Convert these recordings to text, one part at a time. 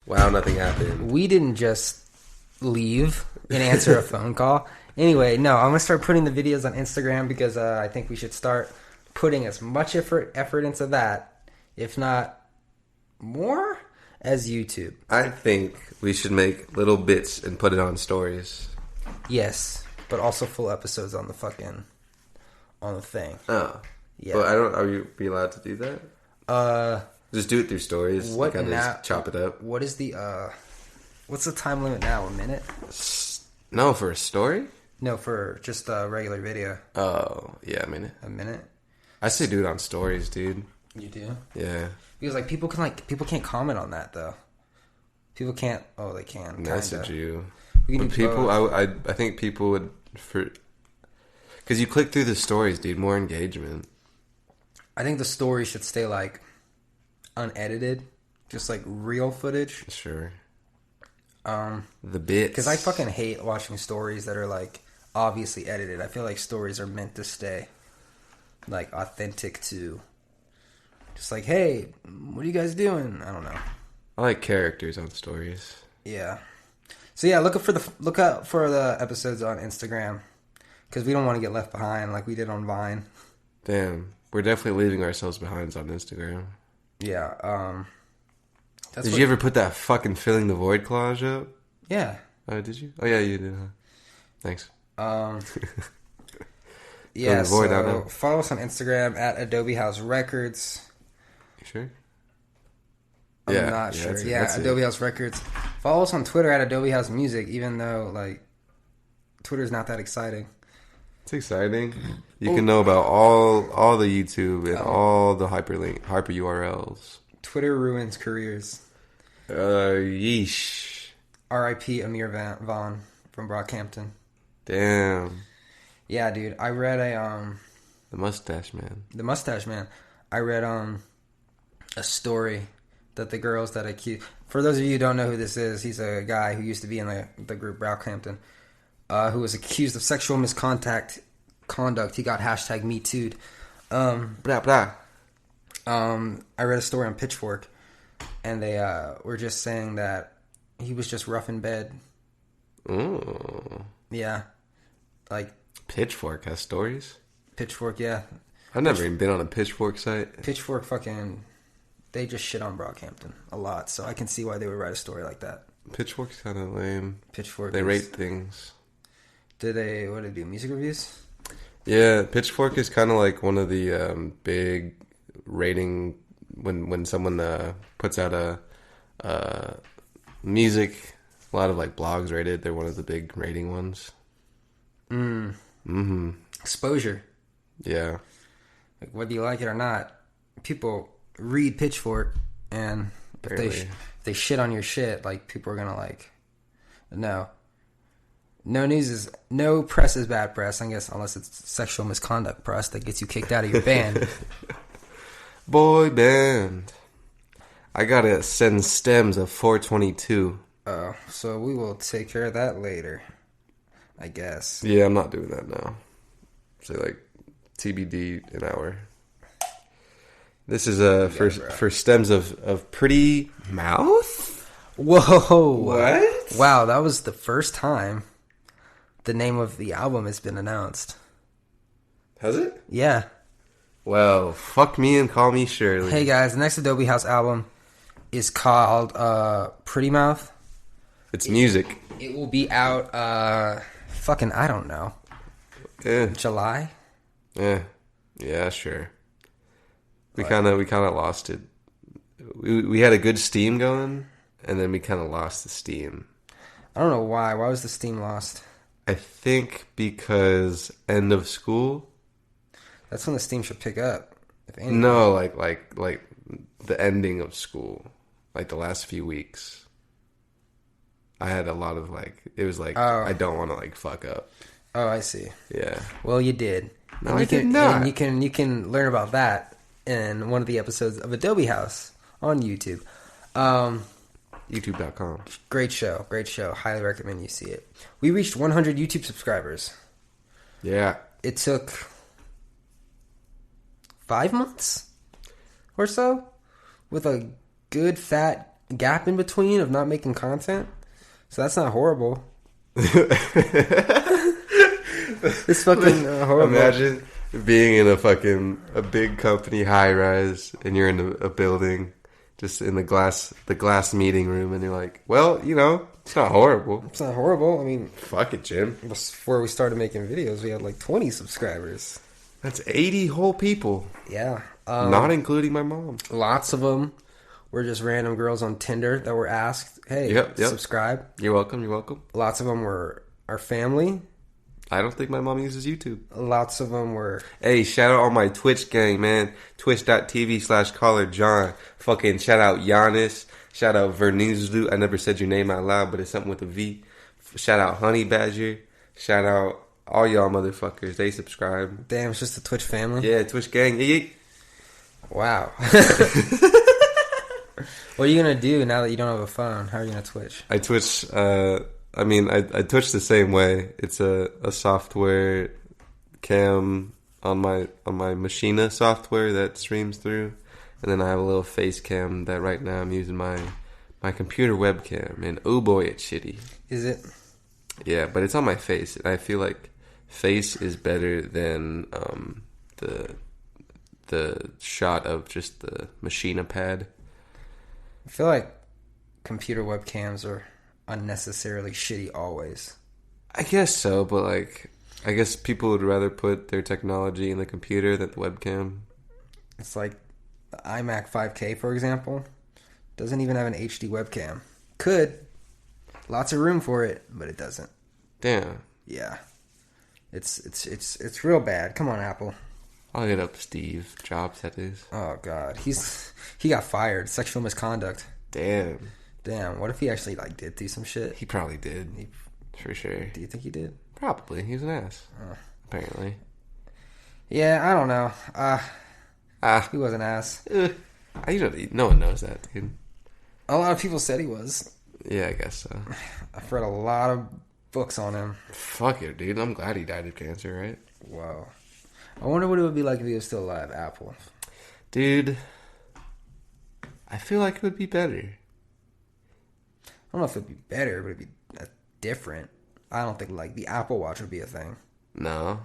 Wow, nothing happened. We didn't just leave and answer a phone call. Anyway, no, I'm gonna start putting the videos on Instagram because I think we should start putting as much effort into that, if not more, as YouTube. I think we should make little bits and put it on stories. Yes, but also full episodes on the thing. Oh, yeah. But are you be allowed to do that? Just do it through stories. What kind of now? just chop it up. What is the what's the time limit now? A minute? No, for a story. No, for just a regular video. Oh, yeah, a minute. A minute? I say do it on stories, dude. You do? Yeah. Because people can't comment on that though. People can't. Oh, they can. Message you. We can But do people, both. I think people would because you click through the stories, dude. More engagement. I think the story should stay like unedited, just like real footage. Sure. The bits. Because I fucking hate watching stories that are like obviously edited. I feel like stories are meant to stay like authentic to just like, hey, what are you guys doing? I don't know. I like characters on stories. Yeah. So yeah, look out for the episodes on Instagram because we don't want to get left behind like we did on Vine. Damn, we're definitely leaving ourselves behind on Instagram. Yeah. Did you ever put that fucking filling the void clause up? Yeah. Oh, did you? Oh yeah, you did. Huh? Thanks. Yeah. Void, So follow us on Instagram at Adobe House Records. You sure? I'm not sure. Adobe House Records. Follow us on Twitter at Adobe House Music, even though like Twitter's not that exciting. It's exciting. You can know about all the YouTube and all the hyper URLs. Twitter ruins careers. Yeesh. R.I.P. Amir Vaughn from Brockhampton. Damn. Yeah, dude. I read The Mustache Man. The Mustache Man. I read a story that the girls that accused. For those of you who don't know who this is, he's a guy who used to be in the group Brockhampton, who was accused of sexual misconduct. He got hashtag Me Too'd. Blah blah. I read a story on Pitchfork, and they were just saying that he was just rough in bed. Ooh. Yeah, like Pitchfork has stories. Pitchfork, yeah. I've never even been on a Pitchfork site. Pitchfork fucking, they just shit on Brockhampton a lot, so I can see why they would write a story like that. Pitchfork's kind of lame. Pitchfork. They rate things. What do they do? Music reviews? Yeah, Pitchfork is kind of like one of the big rating when someone puts out a music. A lot of like blogs rate it. They're one of the big rating ones. Exposure. Yeah. Like whether you like it or not, people read Pitchfork, and if they shit on your shit, like people are gonna like, no press is bad press, I guess, unless it's sexual misconduct press that gets you kicked out of your band. Boy band. I gotta send stems of 422. So we will take care of that later, I guess. Yeah, I'm not doing that now. Say like TBD an hour. This is for stems of Pretty Mouth. Whoa! What? Wow, that was the first time the name of the album has been announced. Has it? Yeah. Well, fuck me and call me Shirley. Hey guys, the next Adobe House album is called Pretty Mouth. It's music. It will be out fucking I don't know. Yeah. July? Yeah, sure. We kind of lost it. We had a good steam going, and then we kind of lost the steam. I don't know why. Why was the steam lost? I think because end of school. That's when the steam should pick up. If anything. No, like the ending of school, like the last few weeks. I had a lot of it was like I don't want to fuck up. Oh, I see. Yeah. Well, you did. No, I did not. And you can learn about that in one of the episodes of Adobe House on YouTube. YouTube.com. Great show. Highly recommend you see it. We reached 100 YouTube subscribers. Yeah. It took 5 months or so with a good fat gap in between of not making content. So that's not horrible. It's fucking horrible. Imagine being in a big company high rise, and you're in a building, just in the glass meeting room, and you're like, well, it's not horrible. It's not horrible. I mean, Fuck it, Jim. before we started making videos, we had like 20 subscribers. That's 80 whole people, Yeah. not including my mom. Lots of them were just random girls on Tinder that were asked, hey, Yep. subscribe. You're welcome. You're welcome. Lots of them were our family. I don't think my mom uses YouTube. Lots of them were... Hey, shout out all my Twitch gang, man. Twitch.tv/CallerJohn. Fucking shout out Giannis. Shout out Vernizlu. I never said your name out loud, but it's something with a V. Shout out Honey Badger. Shout out all y'all motherfuckers. They subscribe. Damn, it's just the Twitch family? Yeah, Twitch gang. Yeah. Wow. What are you going to do now that you don't have a phone? How are you going to Twitch? I Twitch, I Twitch the same way. It's a software cam on my Machina software that streams through. And then I have a little face cam that right now I'm using my computer webcam. And oh boy, it's shitty. Is it? Yeah, but it's on my face. And I feel like face is better than the shot of just the Machina pad. I feel like computer webcams are unnecessarily shitty always. I guess so, but I guess people would rather put their technology in the computer than the webcam. It's like the iMac 5K, for example, doesn't even have an HD webcam. Could. Lots of room for it, but it doesn't. Damn. Yeah. It's real bad. Come on, Apple. I'll hit up Steve Jobs, that is. Oh, God. He got fired. Sexual misconduct. Damn. What if he actually, did do some shit? He probably did. For sure. Do you think he did? Probably. He was an ass. Apparently. Yeah, I don't know. He was an ass. No one knows that, dude. A lot of people said he was. Yeah, I guess so. I've read a lot of books on him. Fuck it, dude. I'm glad he died of cancer, right? Wow. I wonder what it would be like if he was still alive, Apple. Dude, I feel like it would be better. I don't know if it'd be better, but it'd be different. I don't think the Apple Watch would be a thing. No.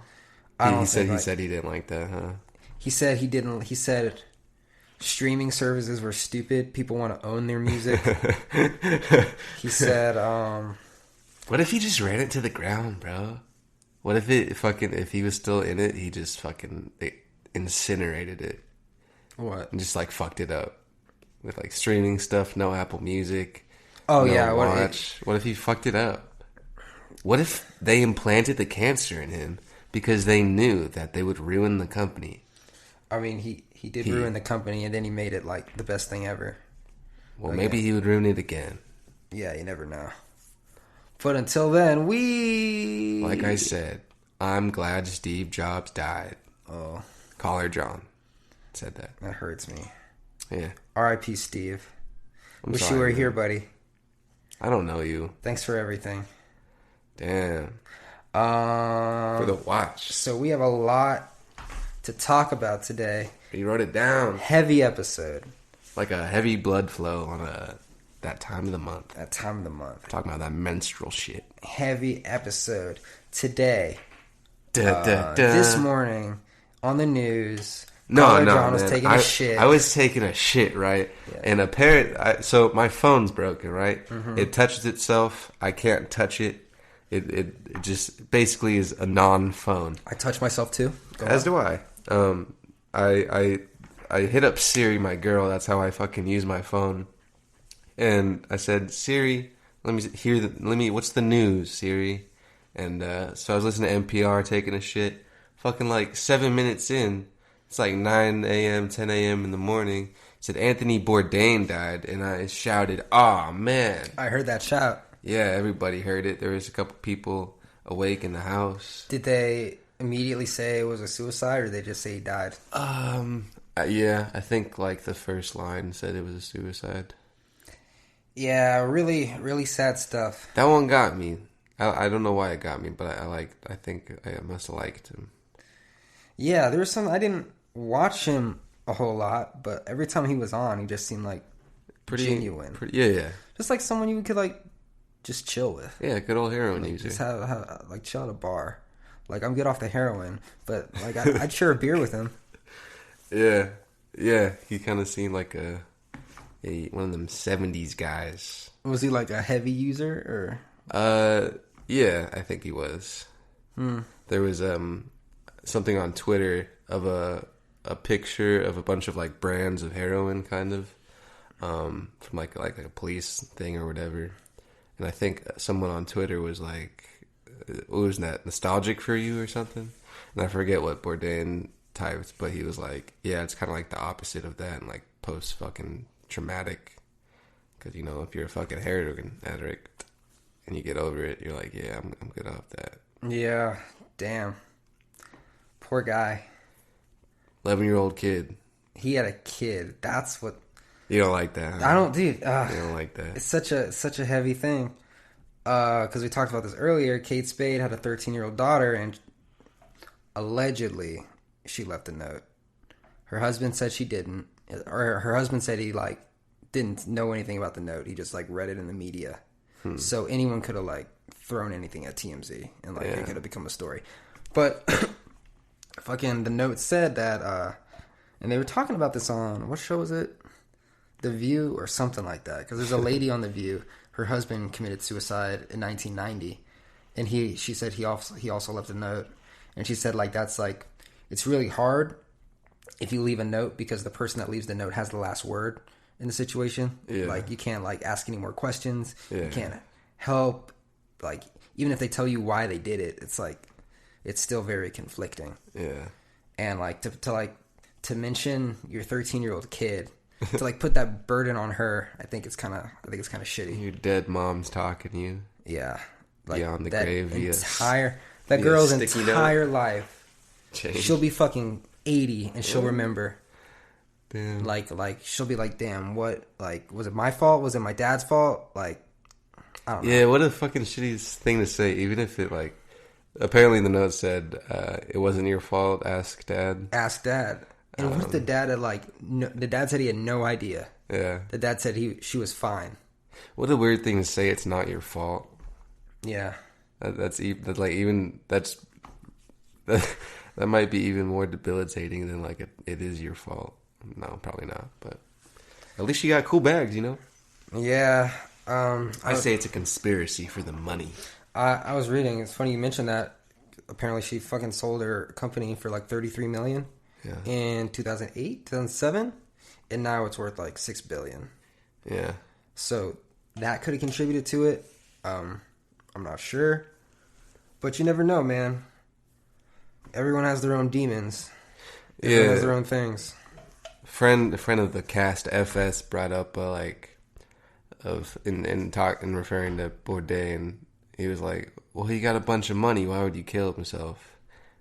He said he didn't like that, huh? He said he didn't. He said streaming services were stupid. People want to own their music. He said, what if he just ran it to the ground, bro? What if if he was still in it, he just fucking incinerated it? What? And just fucked it up with streaming stuff, no Apple Music. Oh no yeah, Watch. What if he fucked it up? What if they implanted the cancer in him because they knew that they would ruin the company? I mean, he did ruin the company, and then he made it the best thing ever. Well, maybe he would ruin it again. Yeah, you never know. But until then, like I said, I'm glad Steve Jobs died. Oh. Caller John said that. That hurts me. Yeah. R.I.P. Steve. I'm Wish sorry, you were man. here, buddy. I don't know you. Thanks for everything. Damn. For the watch. So we have a lot to talk about today. You wrote it down. Heavy episode. Like a heavy blood flow on that time of the month. That time of the month. Talking about that menstrual shit. Heavy episode. Today. Da. This morning on the news. No, John was man. taking a shit. I was taking a shit, right? Yeah. And so my phone's broken, right? Mm-hmm. It touches itself. I can't touch it. It just basically is a non-phone. I touch myself too. As do I. I hit up Siri, my girl. That's how I fucking use my phone. And I said, Siri, what's the news, Siri? And so I was listening to NPR, taking a shit. Fucking 7 minutes in, it's 9 a.m., 10 a.m. in the morning. It said Anthony Bourdain died, and I shouted, "Oh man!" I heard that shout. Yeah, everybody heard it. There was a couple people awake in the house. Did they immediately say it was a suicide, or did they just say he died? Yeah, I think the first line said it was a suicide. Yeah, really, really sad stuff. That one got me. I don't know why it got me, but I think I must have liked him. Yeah, there was some. I didn't watch him a whole lot, but every time he was on, he just seemed genuine. Yeah. Just like someone you could like just chill with. Yeah, good old heroin Like, user. just have like chill at a bar. Like I'm good off the heroin, but like I'd share a beer with him. Yeah. He kind of seemed like a one of them 70s guys. Was he like a heavy user Yeah, I think he was. There was something on Twitter of a picture of a bunch of like brands of heroin, kind of, from like a police thing or whatever. And I think someone on Twitter was like, "What was that? Nostalgic for you or something?" And I forget what Bourdain typed, but he was like, "Yeah, it's kind of like the opposite of that, and like post fucking traumatic, because you know if you're a fucking heroin addict and you get over it, you're like, yeah, I'm good off that." Yeah, damn. Poor guy. 11-year-old kid. He had a kid. That's what You don't like that, huh? I don't, dude. You don't like that. It's such a heavy thing. Because we talked about this earlier. Kate Spade had a 13-year-old daughter, and allegedly she left a note. Her husband said she didn't, or her husband said he like didn't know anything about the note. He just like read it in the media. So anyone could have like thrown anything at TMZ, and like it could have become a story. But fucking the note said that, and they were talking about this on what show was it? The View or something like that. Because there's a lady on The View. Her husband committed suicide in 1990, and she said he also left a note, and she said like that's like it's really hard if you leave a note because the person that leaves the note has the last word in the situation. Yeah. Like you can't like ask any more questions. Yeah. You can't help. Like even if they tell you why they did it, it's like it's still very conflicting. Yeah. And like to mention your 13-year-old kid. To like put that burden on her, I think it's kind of shitty. Your dead mom's talking to you. Yeah, like Beyond the that grave that girl's sticky entire life, Change. she'll be fucking 80 and she'll remember. Damn. Like she'll be like, damn, what? Like, was it my fault? Was it my dad's fault? Like, I don't know. Yeah, what a fucking shitty thing to say. Even if it like, apparently the note said, "It wasn't your fault. Ask dad." Ask dad. And what if the dad had like the dad said he had no idea? Yeah. The dad said she was fine. What a weird thing to say. It's not your fault. Yeah. That might be even more debilitating than like it is your fault. No, probably not. But at least you got cool bags, you know. Yeah. I say it's a conspiracy for the money. I was reading. It's funny you mentioned that. Apparently, she fucking sold her company for like $33 million in 2008, 2007, and now it's worth like $6 billion. Yeah. So that could have contributed to it. I'm not sure, but you never know, man. Everyone has their own demons. Everyone has their own things. A friend of the cast, FS, brought up in referring to Bourdain. He was like, "Well, he got a bunch of money. Why would you kill himself?"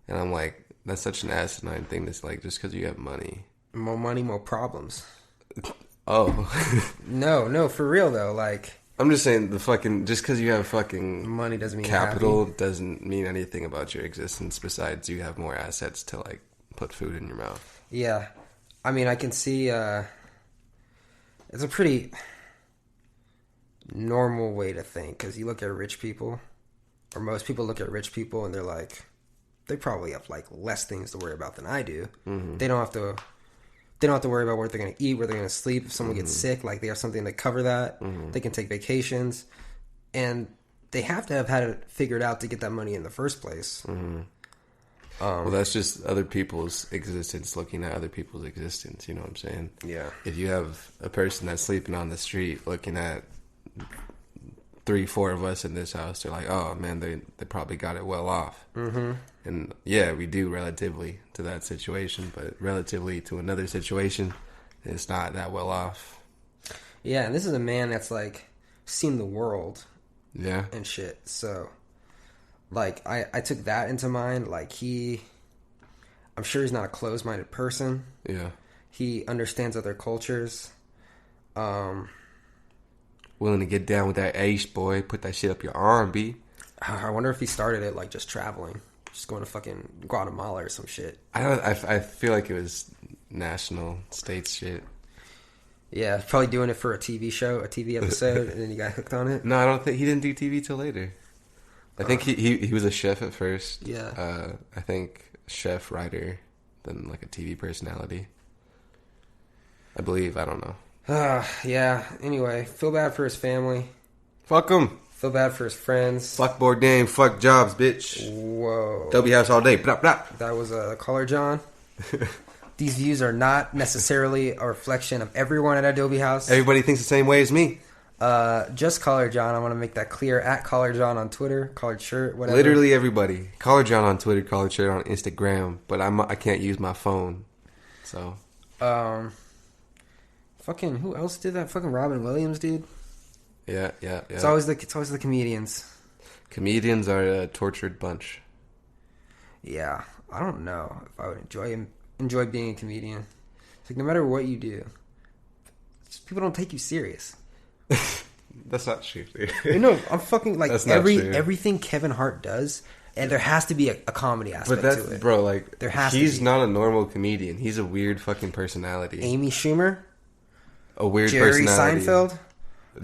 And I'm like, that's such an asinine thing. That's like just because you have money. More money, more problems. Oh. No, for real though. Like, I'm just saying just because you have fucking money doesn't mean capital happy. doesn't mean anything about your existence. Besides, you have more assets to like put food in your mouth. Yeah, I mean, I can see. It's a pretty normal way to think because you look at rich people, or most people look at rich people and they're like, they probably have like less things to worry about than I do. Mm-hmm. They don't have to worry about what they're going to eat, where they're going to sleep. If someone gets sick, like they have something to cover that. They can take vacations, and they have to have had it figured out to get that money in the first place. Well, that's just other people's existence looking at other people's existence. You know what I'm saying? Yeah. If you have a person that's sleeping on the street looking at 3-4 of us in this house, they're like, oh man, they probably got it well off. Mm-hmm. And yeah, we do relatively to that situation, but relatively to another situation, it's not that well off. Yeah, and this is a man that's like seen the world. Yeah. And shit. So, like, I took that into mind. Like, I'm sure he's not a closed-minded person. Yeah. He understands other cultures. Willing to get down with that ace, boy. Put that shit up your arm, B. I wonder if he started it, like, just traveling. Just going to fucking Guatemala or some shit. I feel like it was national, states shit. Yeah, probably doing it for a TV show, a TV episode, and then you got hooked on it. No, I don't think he didn't do TV till later. I think he was a chef at first. Yeah. I think chef, writer, then like a TV personality. I believe. I don't know. Yeah. Anyway, feel bad for his family. Fuck him. Feel bad for his friends. Fuck Bourdain. Fuck Jobs, bitch. Whoa. Adobe House all day. Blah, blah. That was a caller, John. These views are not necessarily a reflection of everyone at Adobe House. Everybody thinks the same way as me. Just Caller John. I want to make that clear. At Caller John on Twitter, Collared Shirt, whatever. Literally everybody. Caller John on Twitter, Collared Shirt on Instagram. But I can't use my phone. So. Fucking who else did that? Fucking Robin Williams, dude. Yeah. It's always the comedians. Comedians are a tortured bunch. Yeah, I don't know if I would enjoy being a comedian. It's like no matter what you do, just people don't take you serious. That's not true, dude. You know, I'm fucking like That's not true. everything Kevin Hart does, and there has to be a comedy aspect But to it. bro, like There has to he's be. not a normal comedian. He's a weird fucking personality. Amy Schumer, A weird Jerry personality. Seinfeld.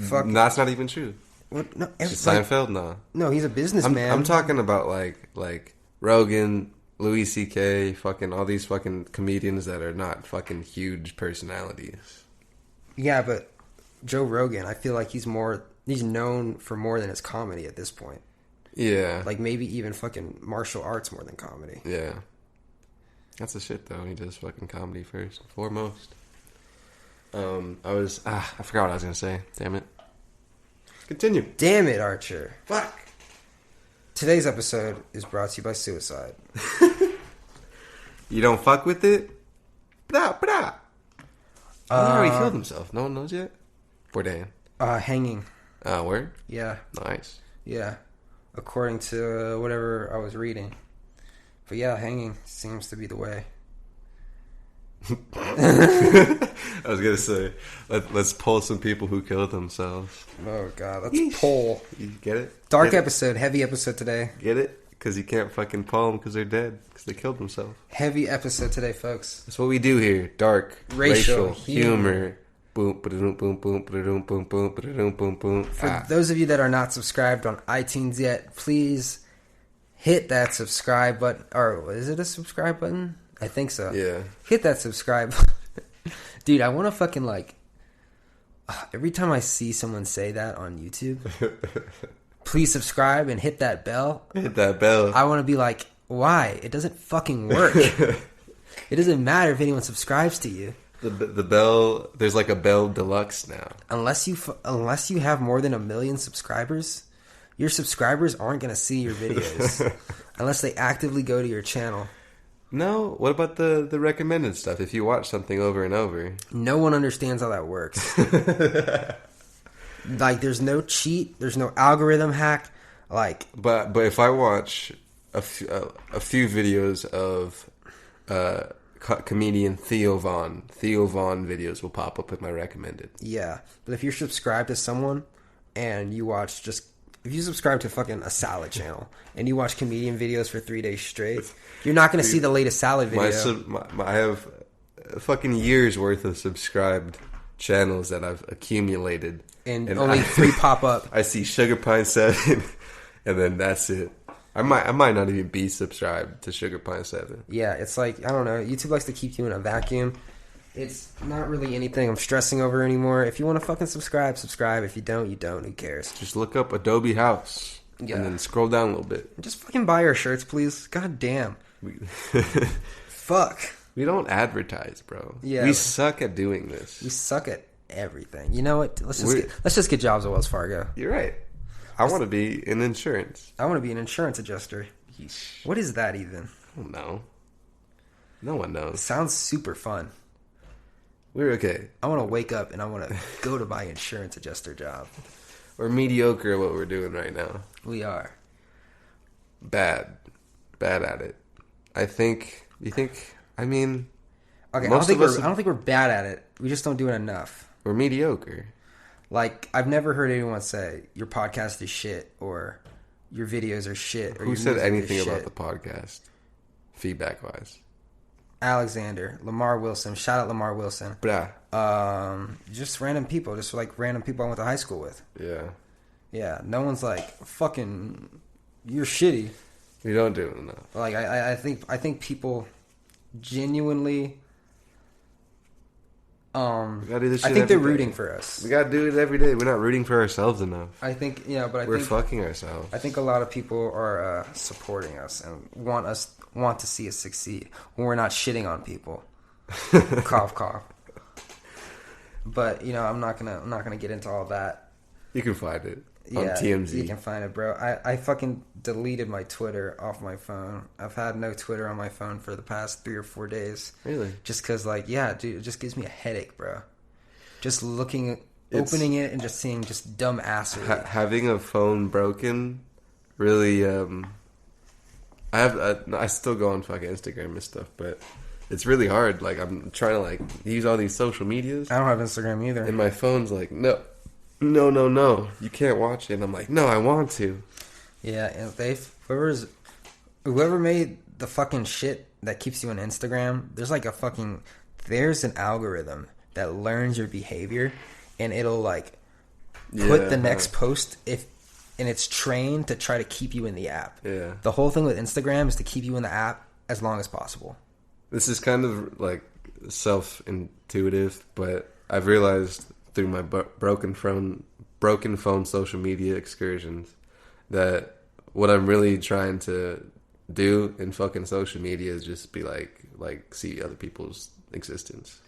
Fuck. No, that's not even true. What? No, Seinfeld, no. No, he's a businessman. I'm talking about like Rogan, Louis C.K., fucking all these fucking comedians that are not fucking huge personalities. Yeah, but Joe Rogan, I feel like he's known for more than his comedy at this point. Yeah. Like maybe even fucking martial arts more than comedy. Yeah. That's the shit though. He does fucking comedy first and foremost. I forgot what I was gonna say. Damn it. Continue. Damn it, Archer. Fuck. Today's episode is brought to you by suicide. You don't fuck with it? Blah, blah. He already killed himself. No one knows yet? Bourdain. Hanging. Word? Yeah. Nice. Yeah. According to whatever I was reading. But yeah, hanging seems to be the way. I was gonna say, let's pull some people who killed themselves. Oh god, let's pull. You get it? Dark Get it? episode, heavy episode today. Get it? Because you can't fucking pull them because they're dead. Because they killed themselves. Heavy episode today, folks. That's what we do here. Dark, Racial humor. Boom, ba-da-doom, boom, boom, ba-da-doom, boom, boom, ba-da-doom, boom, boom. For those of you that are not subscribed on iTunes yet, please hit that subscribe button. Or is it a subscribe button? I think so. Yeah. Hit that subscribe. Dude, I want to fucking like... Every time I see someone say that on YouTube, please subscribe and hit that bell. Hit that bell. I want to be like, why? It doesn't fucking work. It doesn't matter if anyone subscribes to you. The bell, there's like a bell deluxe now. Unless you have more than 1 million subscribers, your subscribers aren't going to see your videos. Unless they actively go to your channel. No, what about the recommended stuff? If you watch something over and over, No one understands how that works. Like, there's no cheat. There's no algorithm hack. Like, but if I watch a few videos of comedian Theo Von videos will pop up in my recommended. yeah. But if you're subscribed to someone and you watch if you subscribe to fucking a salad channel and you watch comedian videos for 3 days straight, you're not going to see the latest salad video. I have fucking years worth of subscribed channels that I've accumulated, and only 3 pop up. I see Sugar Pine 7, and then that's it. I might not even be subscribed to Sugar Pine 7. Yeah, it's like, I don't know. YouTube likes to keep you in a vacuum. It's not really anything I'm stressing over anymore. If you want to fucking subscribe. If you don't, you don't. Who cares? Just look up Adobe House, Yeah. and then scroll down a little bit. Just fucking buy our shirts, please. God damn. Fuck. We don't advertise, bro. Yeah. We suck at doing this. We suck at everything. You know what? Let's just get jobs at Wells Fargo. You're right. I want to be in insurance. I want to be an insurance adjuster. Yeesh. What is that even? I don't know. No one knows. Sounds super fun. We're okay. I want to wake up and I want to go to my insurance adjuster job. We're mediocre at what we're doing right now. We are. Bad at it. I think. You think? I mean, Okay, I most don't of us think we're bad at it. We just don't do it enough. we're mediocre. Like, I've never heard anyone say your podcast is shit or your videos are shit. Or Who your said music is anything about shit. the podcast? Feedback wise. Alexander, Lamar Wilson. Shout out Lamar Wilson. Blah. Just random people, just like random people I went to high school with. Yeah. Yeah, no one's like fucking. You're shitty. You don't do it enough. Like I think people genuinely. We gotta do this I shit think they're every day. rooting for us. We gotta do it every day. We're not rooting for ourselves enough. I think but We're fucking ourselves. I think a lot of people are supporting us and want to see us succeed when we're not shitting on people. Cough cough. But I'm not gonna get into all that. You can find it on TMZ. You can find it, bro. I fucking deleted my Twitter off my phone. I've had no Twitter on my phone for the past 3 or 4 days. Really? Just because, dude, it just gives me a headache, bro. Just opening it and just seeing just dumb assery. Having a phone broken, really. I still go on fucking Instagram and stuff, but it's really hard. Like I'm trying to use all these social medias. I don't have Instagram either. And my phone's like, no, you can't watch it. And I'm like, no, I want to. Yeah, and whoever made the fucking shit that keeps you on Instagram, there's an algorithm that learns your behavior, and it'll put the next post and it's trained to try to keep you in the app. Yeah. The whole thing with Instagram is to keep you in the app as long as possible. This is kind of like self-intuitive, but I've realized through my broken phone social media excursions that what I'm really trying to do in fucking social media is just be like see other people's existence.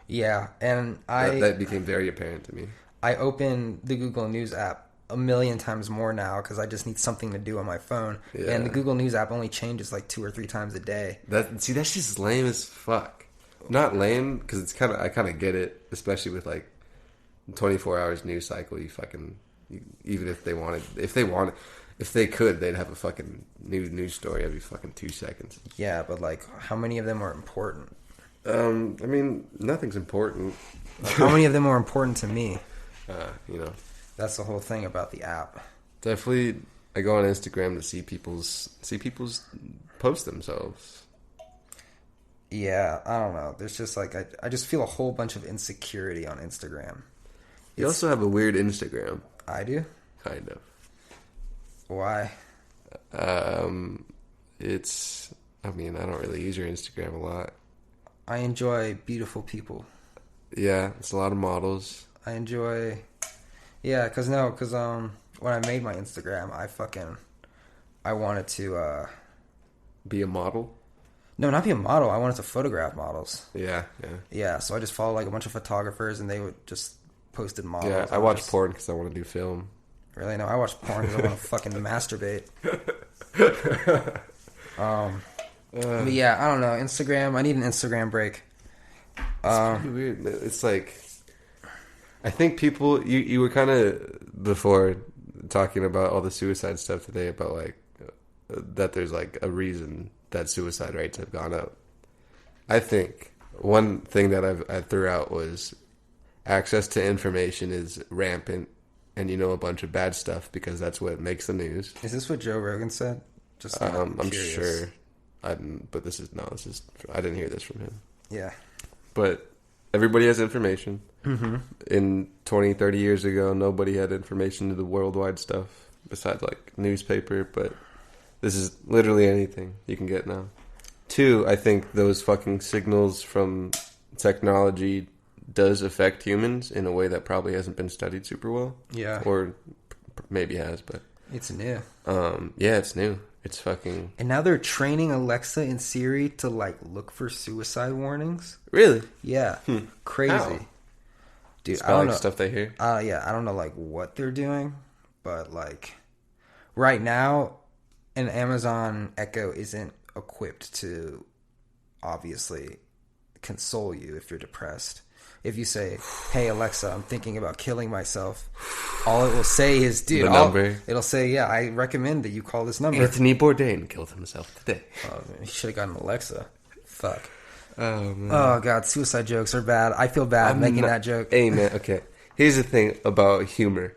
Yeah, and that became very apparent to me. I open the Google News app a million times more now because I just need something to do on my phone. Yeah. And the Google News app only changes 2 or 3 times a day. That's just lame as fuck. Not lame because I kind of get it, especially with 24 hours news cycle. Even if they could, they'd have a fucking news story every fucking 2 seconds. Yeah, but how many of them are important? I mean, nothing's important. How many of them are important to me? That's the whole thing about the app. Definitely, I go on Instagram to see people's post themselves. Yeah, I don't know. There's just I just feel a whole bunch of insecurity on Instagram. You also have a weird Instagram. I do? Kind of. Why? I don't really use your Instagram a lot. I enjoy beautiful people. Yeah, it's a lot of models. I enjoy... Yeah, because when I made my Instagram, I wanted to... Be a model? No, not be a model. I wanted to photograph models. Yeah. Yeah, so I just followed a bunch of photographers, and they would just posted models. Yeah, I watch porn because I want to do film. Really? No, I watch porn because I want to fucking masturbate. But yeah, I don't know. Instagram, I need an Instagram break. It's pretty weird. It's I think people, you were kind of before talking about all the suicide stuff today about that there's a reason that suicide rates have gone up. I think one thing that I threw out was access to information is rampant, and a bunch of bad stuff because that's what makes the news. Is this what Joe Rogan said? Just I'm sure. I didn't hear this from him. Yeah. But everybody has information. Mm-hmm. In 20, 30 years ago, nobody had information to the worldwide stuff besides newspaper, but this is literally anything you can get now. 2, I think those fucking signals from technology does affect humans in a way that probably hasn't been studied super well. Yeah. Or maybe has, but... It's new. Yeah, it's new. It's fucking... And now they're training Alexa and Siri to, look for suicide warnings. Really? Yeah. Crazy. How? Dude, it's I don't know. Stuff they hear? Yeah, I don't know, what they're doing. But, right now, an Amazon Echo isn't equipped to, obviously, console you if you're depressed. If you say, hey, Alexa, I'm thinking about killing myself, all it will say is, dude, it'll say, yeah, I recommend that you call this number. Anthony Bourdain killed himself today. Oh, he should have gotten Alexa. Fuck. Oh, man. Oh, God, suicide jokes are bad. I feel bad making that joke. Hey, man, okay. Here's the thing about humor.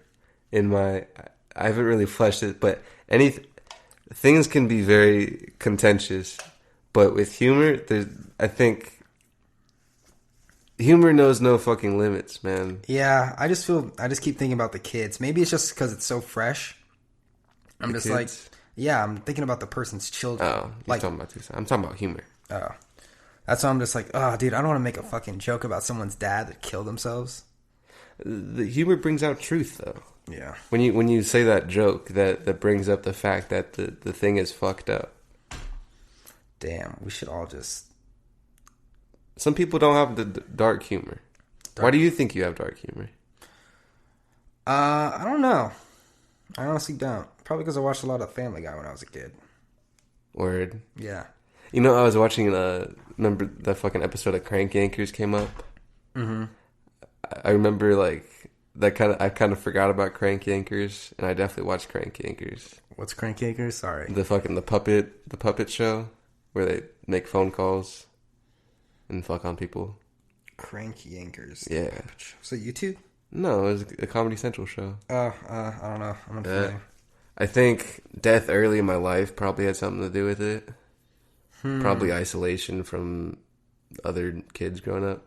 I haven't really fleshed it, but things can be very contentious, But with humor, I think humor knows no fucking limits, man. Yeah, I just keep thinking about the kids. Maybe it's just because it's so fresh. I'm The just kids? like, yeah, I'm thinking about the person's children. Oh, like, I'm talking about humor. oh, that's why I'm just like, oh, dude, I don't want to make a fucking joke about someone's dad that killed themselves. The humor brings out truth, though. Yeah. When you say that joke, that brings up the fact that the thing is fucked up. Damn, we should all just. Some people don't have the dark humor. Why do you think you have dark humor? I don't know. I honestly don't. Probably because I watched a lot of Family Guy when I was a kid. Word. Yeah. You know, I was watching, remember that fucking episode of Crank Yankers came up? Mm-hmm. I remember, like, I kind of forgot about Crank Yankers, and I definitely watched Crank Yankers. What's Crank Yankers? Sorry. The puppet show, where they make phone calls and fuck on people. Crank Yankers. Yeah. So YouTube? No, it was a Comedy Central show. I don't know. I'm unfamiliar. I think death early in my life probably had something to do with it. Probably isolation from other kids growing up.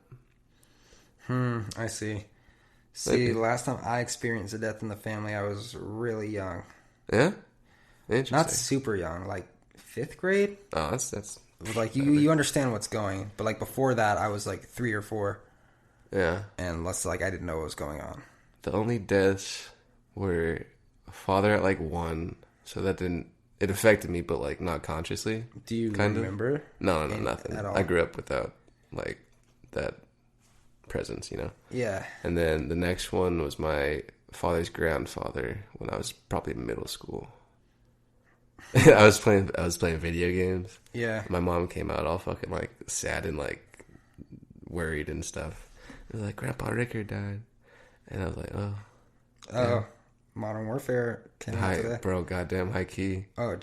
I see. See, the last time I experienced a death in the family, I was really young. Yeah? Interesting. Not super young, like 5th grade. Oh, that's Like you understand what's going, but like before that, I was like 3 or 4, yeah. and less like I didn't know what was going on. The only deaths were a father at like 1, so that didn't. It affected me, but like not consciously. Do you kind remember? Of. No, nothing. At all? I grew up without like that presence, you know. Yeah. And then the next one was my father's grandfather when I was probably in middle school. I was playing video games. Yeah. My mom came out all fucking like sad and like worried and stuff. They're like, Grandpa Rickard died, and I was like, oh. Oh, Modern Warfare came out today. Bro, goddamn high key. Oh,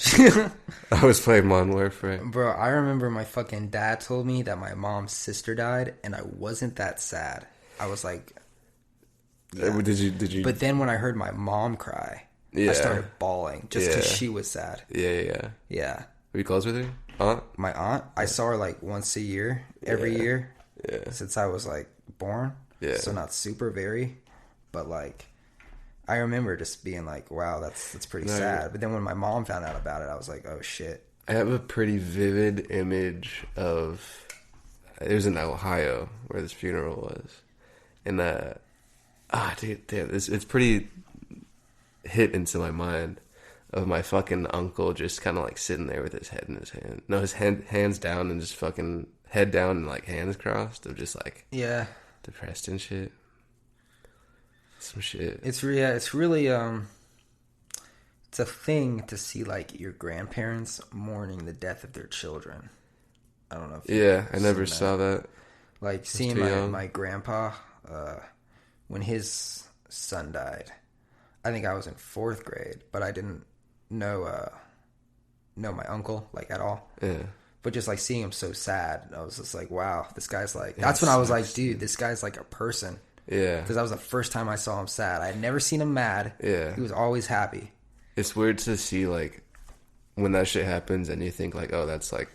I was playing Modern Warfare. bro, I remember my fucking dad told me that my mom's sister died, and I wasn't that sad. I was like, yeah. Did you? But then when I heard my mom cry, Yeah. I started bawling just because Yeah. she was sad. Yeah. Yeah. Are you close with her? Aunt? My aunt, I saw her like once a year, every year, Yeah. since I was like born. Yeah. So not super very, but like, I remember just being like, wow, that's pretty sad. But then when my mom found out about it, I was like, oh shit. I have a pretty vivid image of. It was in Ohio where this funeral was, and dude, it's pretty hit into my mind of my fucking uncle just kind of like sitting there with his head in his hand. No, his hands down and just fucking head down and like hands crossed, of just like Yeah. depressed and shit. Some shit. It's really it's a thing to see like your grandparents mourning the death of their children. I don't know if Yeah, I never seen saw that. like seeing too young. my grandpa when his son died. I think I was in 4th grade, but I didn't know my uncle like at all. Yeah. But just like seeing him so sad, I was just like, wow, this guy's like. That's when I was like, dude, this guy's like a person. Yeah. Because that was the first time I saw him sad. I had never seen him mad. Yeah. He was always happy. It's weird to see like when that shit happens and you think like, oh, that's like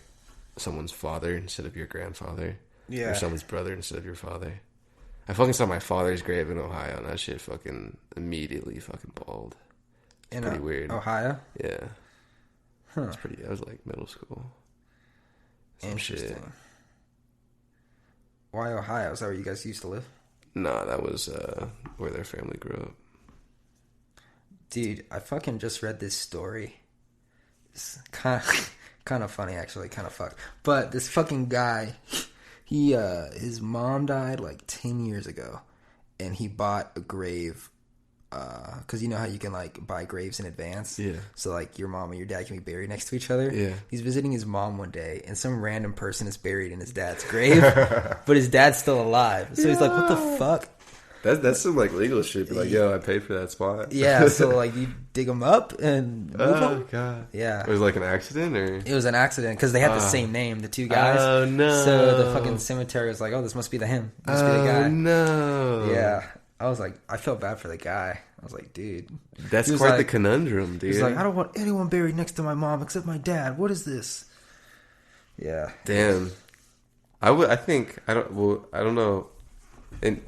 someone's father instead of your grandfather. Yeah. Or someone's brother instead of your father. I fucking saw my father's grave in Ohio and that shit fucking immediately fucking bawled. It's pretty weird. Ohio? Yeah. Huh. It's pretty. I was like middle school. Some Interesting. shit. Why Ohio? Is that where you guys used to live? Nah, that was where their family grew up. Dude, I fucking just read this story. It's kind of funny, actually, kind of fucked. But this fucking guy, his mom died like 10 years ago, and he bought a grave. Because you know how you can like buy graves in advance. Yeah. So like your mom and your dad can be buried next to each other. Yeah. He's visiting his mom one day, and some random person is buried in his dad's grave, but his dad's still alive. So he's like, "What the fuck?" That's some like legal shit. Be like, yo, I paid for that spot. Yeah. So like you dig them up and move Oh them. god. Yeah. It was like an accident, or It was an accident because they had the same name, the two guys. Oh no. So the fucking cemetery was like, "Oh, this must be him. Must be the guy." No. Yeah. I was like, I felt bad for the guy. I was like, dude. That's He was quite the like- conundrum, dude. He's like, I don't want anyone buried next to my mom except my dad. What is this? Yeah. Damn. I think I don't. Well, I don't know. And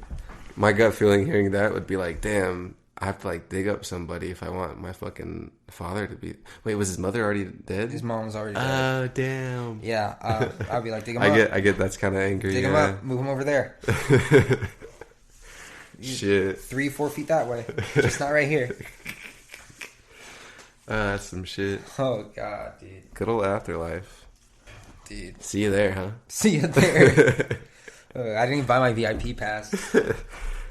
my gut feeling hearing that would be like, damn. I have to like dig up somebody if I want my fucking father to be. Wait, was his mother already dead? His mom was already dead. Oh, damn. Yeah, I'll be like, dig him up. I get that's kind of angry. Dig him up. Move him over there. Shit. 3-4 feet that way. Just not right here. That's some shit. Oh, God, dude. Good old afterlife. Dude. See you there, huh? See you there. I didn't even buy my VIP pass.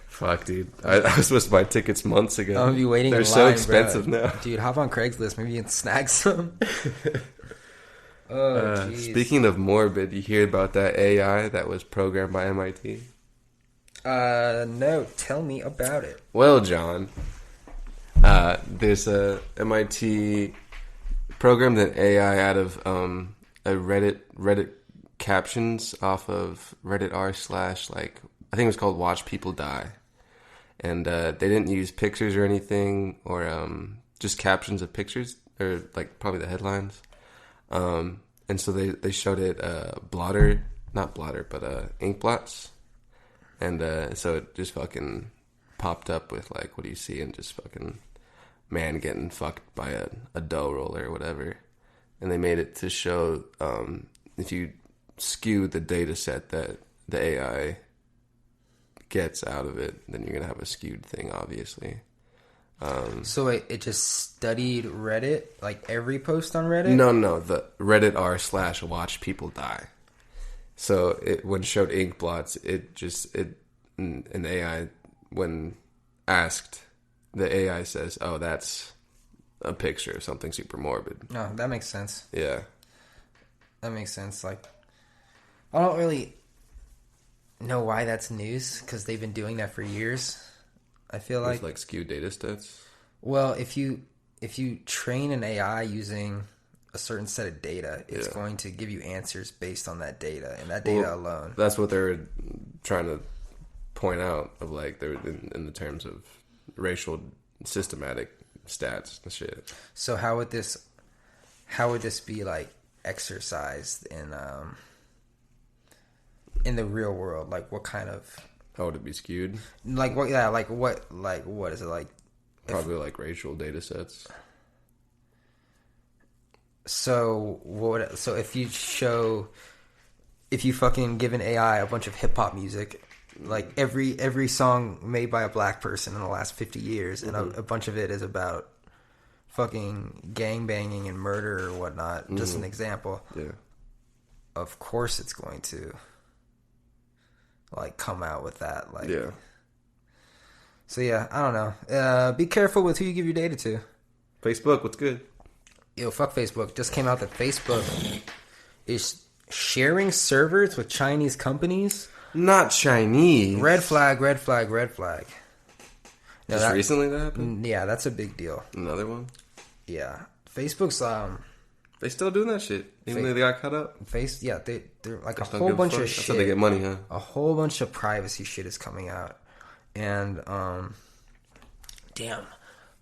Fuck, dude. I was supposed to buy tickets months ago. I'm gonna be waiting. They're in line, so expensive bro. now. Dude, hop on Craigslist. Maybe you can snag some. Oh, jeez. Speaking of morbid, you hear about that AI that was programmed by MIT? No. Tell me about it. Well, John, there's a MIT programmed an AI out of a Reddit captions off of Reddit r/ like I think it was called Watch People Die. And they didn't use pictures or anything, or just captions of pictures, or like probably the headlines. And so they showed it not blotter, but ink blots. And so it just fucking popped up with like, what do you see? And just fucking man getting fucked by a dough roller or whatever. And they made it to show if you skew the data set that the AI gets out of it, then you're gonna have a skewed thing, obviously. So it just studied Reddit, like every post on Reddit? No, the Reddit r/ Watch People Die. So when it showed ink blots, an AI, when asked, the AI says, "Oh, that's a picture of something super morbid." No, that makes sense. Yeah, that makes sense. Like, I don't really know why that's news, because they've been doing that for years. I feel like skewed data sets. Well, if you train an AI using a certain set of data, it's going to give you answers based on that data and that data alone. That's what they're trying to point out, of like they're in the terms of racial systematic stats and shit. So how would this be like exercised in the real world? Like, what kind of... How would it be skewed? Like, what? Yeah, like what is it like? Probably like racial data sets. So what? So if you fucking give an AI a bunch of hip hop music, like every song made by a black person in the last 50 years, and a bunch of it is about fucking gang banging and murder or whatnot. Just an example. Yeah. Of course, it's going to like come out with that. Like, yeah. So yeah, I don't know. Be careful with who you give your data to. Facebook, what's good? Yo, fuck Facebook. Just came out that Facebook is sharing servers with Chinese companies. Not Chinese. Red flag, red flag, red flag. Just recently that happened? Yeah, that's a big deal. Another one? Yeah. Facebook's they still doing that shit, even though they got cut up. They're like a whole bunch of shit. That's how they get money, huh? A whole bunch of privacy shit is coming out, and damn,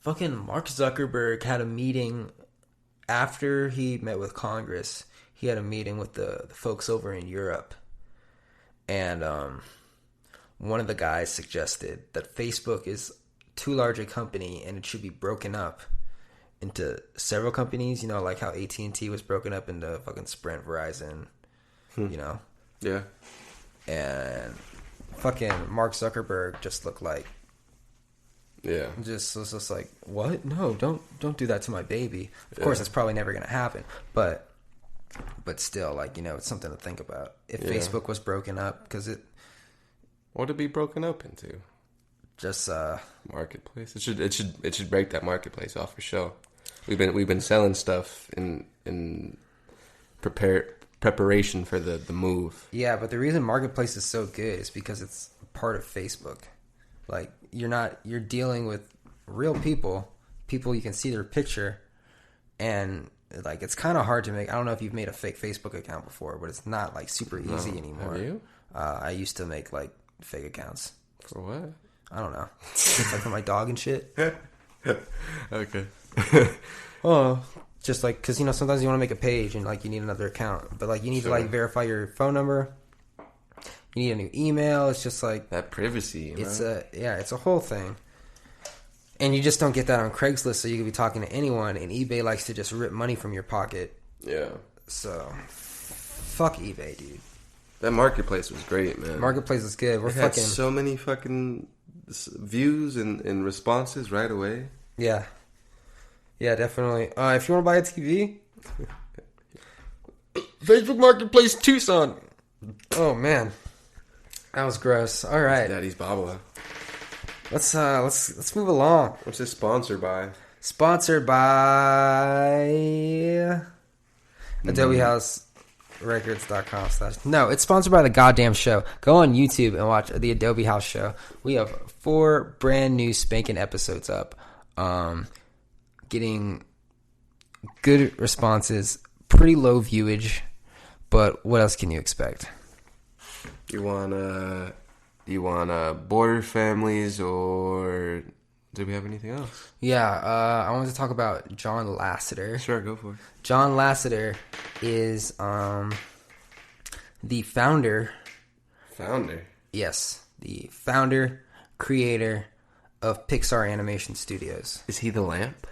fucking Mark Zuckerberg had a meeting after he met with Congress. He had a meeting with the folks over in Europe, and one of the guys suggested that Facebook is too large a company and it should be broken up into several companies, you know, like how AT&T was broken up into fucking Sprint, Verizon, you know? Yeah. And fucking Mark Zuckerberg just looked like... Yeah. Just was just like, what? No, don't do that to my baby. Of course, it's probably never going to happen. But still, like, you know, it's something to think about. If Facebook was broken up, because it... What would it be broken up into? Just marketplace. It should break that marketplace off for sure. We've been selling stuff in preparation for the move. Yeah, but the reason marketplace is so good is because it's part of Facebook. Like, you're dealing with real people you can see their picture, and like it's kind of hard to make. I don't know if you've made a fake Facebook account before, but it's not like super easy anymore. Have you? I used to make like fake accounts. For what? I don't know. It's like for my dog and shit. Okay. Oh, Just like, because, sometimes you want to make a page and, like, you need another account. But, like, you need to, Sure. like, verify your phone number. You need a new email. It's just, like... That privacy, It's a whole thing. And you just don't get that on Craigslist, so you can be talking to anyone, and eBay likes to just rip money from your pocket. Yeah. So, fuck eBay, dude. That marketplace was great, man. Marketplace is good. We're It had fucking... so many fucking views and responses right away. Yeah. Yeah, definitely. If you want to buy a TV... Facebook Marketplace Tucson. Oh, man. That was gross. All right. Daddy's Baba. Let's move along. What's this sponsored by? Sponsored by AdobeHouseRecords.com/. No, it's sponsored by the goddamn show. Go on YouTube and watch the Adobe House show. We have 4 brand new spanking episodes up. Getting good responses, pretty low viewage, but what else can you expect? You want border families, or do we have anything else? Yeah, I wanted to talk about John Lasseter. Sure, go for it. John Lasseter is the founder. Founder? Yes, the founder, creator of Pixar Animation Studios. Is he the lamp?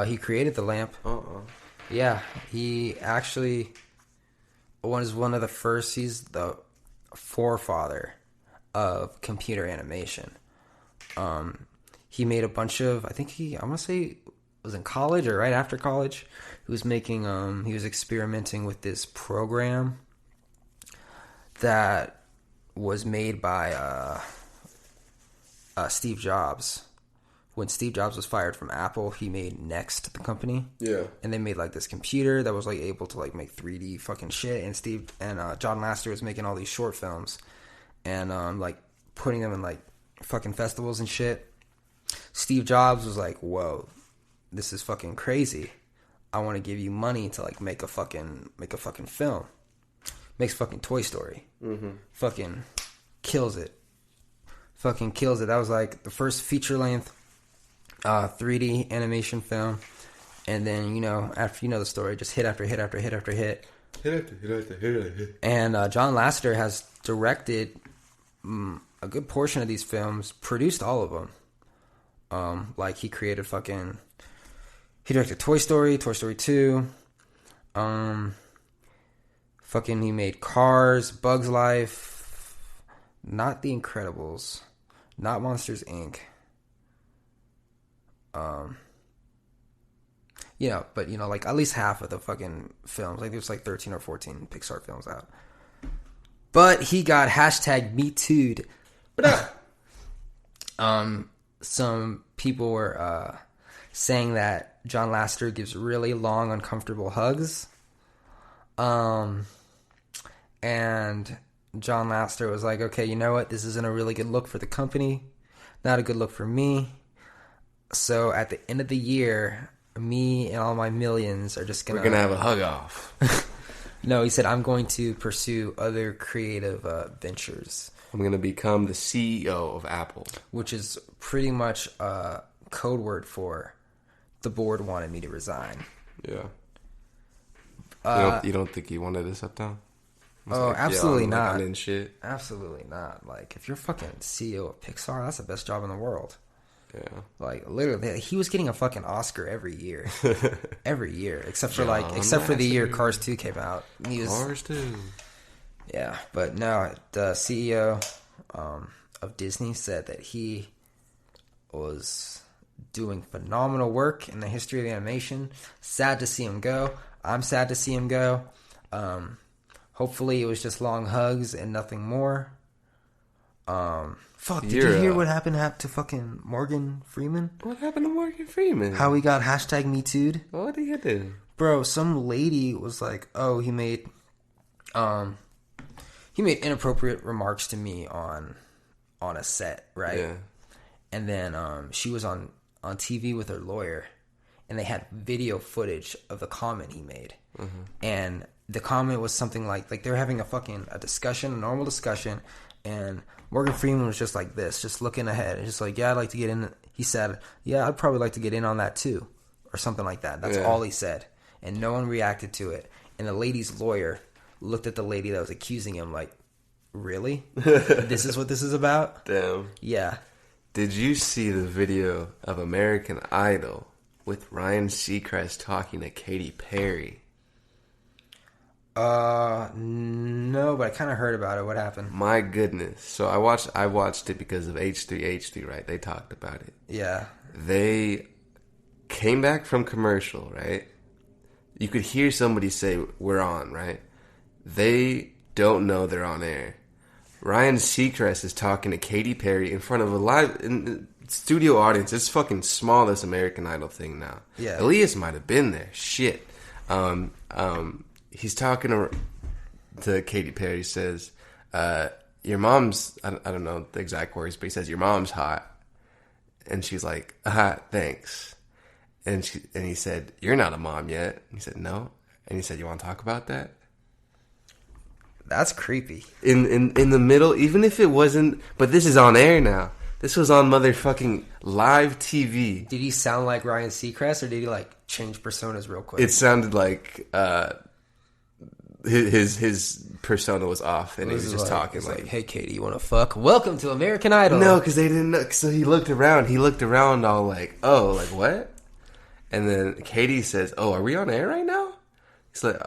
He created the lamp. Yeah, he actually was one of the first. He's the forefather of computer animation. He made a bunch of, I want to say was in college or right after college. He was making, he was experimenting with this program that was made by Steve Jobs. When Steve Jobs was fired from Apple, he made Next, the company. Yeah. And they made like this computer that was like able to like make 3D fucking shit. And John Lasseter was making all these short films and like putting them in like fucking festivals and shit. Steve Jobs was like, "Whoa, this is fucking crazy. I want to give you money to like make a fucking film." Makes fucking Toy Story. Mm-hmm. Fucking kills it. Fucking kills it. That was like the first feature length 3D animation film, and then after the story, just hit after hit after hit after hit. And John Lasseter has directed a good portion of these films, produced all of them. Like he created he directed Toy Story, Toy Story 2. He made Cars, Bugs Life, not The Incredibles, not Monsters Inc. But like at least half of the fucking films, like there's like 13 or 14 Pixar films out. But he got #MeToo'd. Some people were saying that John Lasseter gives really long, uncomfortable hugs. And John Lasseter was like, okay, you know what? This isn't a really good look for the company. Not a good look for me. So at the end of the year, me and all my millions are just We're gonna have a hug off. No, he said, I'm going to pursue other creative ventures. I'm gonna become the CEO of Apple. Which is pretty much a code word for the board wanted me to resign. Yeah. You don't think he wanted to step down? Absolutely not. I'm in shit. Absolutely not. Like, if you're fucking CEO of Pixar, that's the best job in the world. Yeah. Like, literally, he was getting a fucking Oscar every year. Every year. Except for the year Cars 2 came out. Cars 2. Yeah, but no, the CEO of Disney said that he was doing phenomenal work in the history of animation. Sad to see him go. I'm sad to see him go. Hopefully it was just long hugs and nothing more. Did you hear what happened to fucking Morgan Freeman? What happened to Morgan Freeman? How he got #MeToo'd? What did he do? Bro, some lady was like, oh, he made inappropriate remarks to me on a set, right? Yeah. And then she was on TV with her lawyer, and they had video footage of the comment he made. Mm-hmm. And the comment was something like they were having a discussion, a normal discussion, and Morgan Freeman was just like this, just looking ahead, and just like, yeah, I'd like to get in. He said, yeah, I'd probably like to get in on that too, or something like that. That's Yeah. all he said. And no one reacted to it. And the lady's lawyer looked at the lady that was accusing him like, really? This is what this is about? Damn. Yeah. Did you see the video of American Idol with Ryan Seacrest talking to Katy Perry? No, but I kind of heard about it. What happened? My goodness. So I watched it because of H3H3, right? They talked about it. Yeah. They came back from commercial, right? You could hear somebody say, "We're on," right? They don't know they're on air. Ryan Seacrest is talking to Katy Perry in front of a live studio audience. It's fucking small, this American Idol thing now. Yeah. Elias might have been there. Shit. He's talking to Katy Perry. Says, "Your mom's." I don't know the exact words, but he says, "Your mom's hot," and she's like, "Thanks." And he said, "You're not a mom yet." And he said, "No." And he said, "You want to talk about that?" That's creepy. In the middle, even if it wasn't, but this is on air now. This was on motherfucking live TV. Did he sound like Ryan Seacrest, or did he like change personas real quick? It sounded like his persona was off, and he was just talking like, "Hey, Katie, you want to fuck? Welcome to American Idol." No, because they didn't know. So he looked around all like, "Oh, like what?" And then Katie says, "Oh, are we on air right now?" He's like,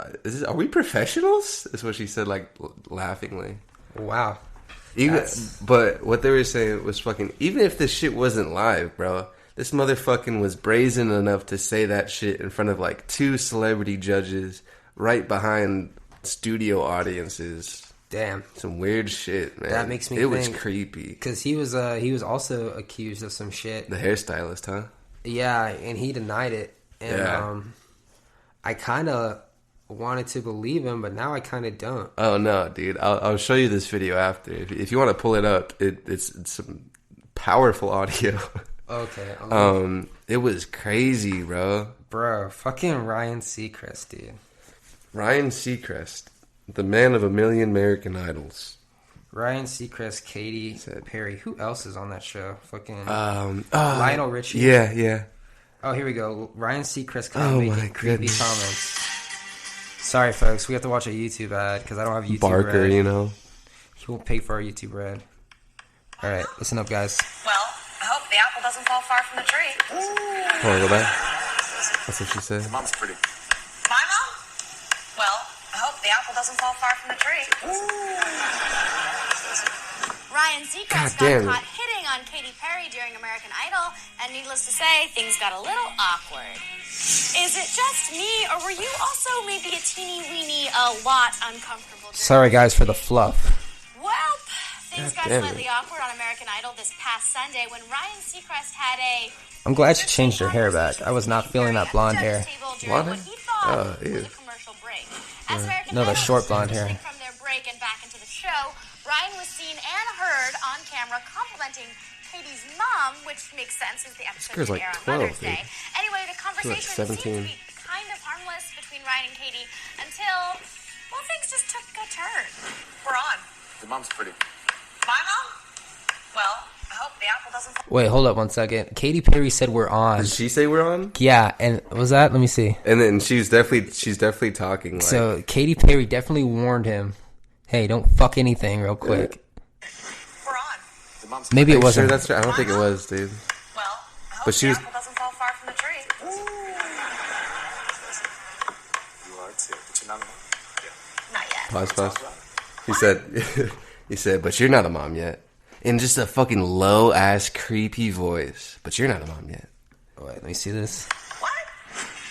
"Are we professionals?" Is what she said, like laughingly. Wow. But what they were saying was fucking. Even if this shit wasn't live, bro, this motherfucking was brazen enough to say that shit in front of like 2 celebrity judges, right behind studio audiences. Damn. Some weird shit, man. That makes me It think, was creepy. because he was also accused of some shit. The hairstylist, huh? Yeah, and he denied it. And Yeah. I kind of wanted to believe him, but now I kind of don't. Oh no, dude! I'll show you this video after. If you want to pull it up, it's some powerful audio. Okay. It was crazy, bro. Bro, fucking Ryan Seacrest, dude. Ryan Seacrest, the man of a million American Idols. Ryan Seacrest, Katy Perry. Who else is on that show? Fucking Lionel Lionel Richie. Yeah. Oh, here we go. Ryan Seacrest Oh, making my creepy goodness. comments. Sorry, folks. We have to watch a YouTube ad because I don't have YouTube Barker, Red. you know. He won't pay for our YouTube Red. All right, listen up, guys. Well, I hope the apple doesn't fall far from the tree. Hold on, go back. That's what she said. Mom's pretty. My mom? Well, I hope the apple doesn't fall far from the tree. Ryan Seacrest God damn got it. caught hitting on Katy Perry during American Idol, and needless to say, things got a little awkward. Is it just me, or were you also maybe a teeny weeny, a lot uncomfortable? Sorry, guys, for the fluff. Well, things got damn slightly it. awkward on American Idol this past Sunday when Ryan Seacrest had a I'm glad she changed her hair back. I was not feeling that blonde hair. Blonde What hair? he thought Oh, ew. was a commercial break. As American No, the Idol short was blonde hair. transitioning from their break and back into the show, Ryan was seen and heard on camera complimenting Katie's mom, which makes sense as the episode girl's would like air on 12, Mother's dude. Day. Anyway, the conversation seemed 17. to be kind of harmless between Ryan and Katie until, well, things just took a turn. We're on. Your mom's pretty. My mom? Well, I hope the apple doesn't fall. Wait, hold up one second. Katy Perry said we're on. Did she say we're on? Yeah, and was that? Let me see. And then she's definitely talking like. So Katy Perry definitely warned him, "Hey, don't fuck anything real quick." We're on. Your mom's Maybe it Sure, wasn't. that's right. I don't think it was, dude. Well, I hope But she the was- apple doesn't fall far from the tree. You are too, but you're not a mom. Not yet. Pause. He said, but you're not a mom yet. In just a fucking low ass creepy voice. But you're not a mom yet. Wait, let me see this. What?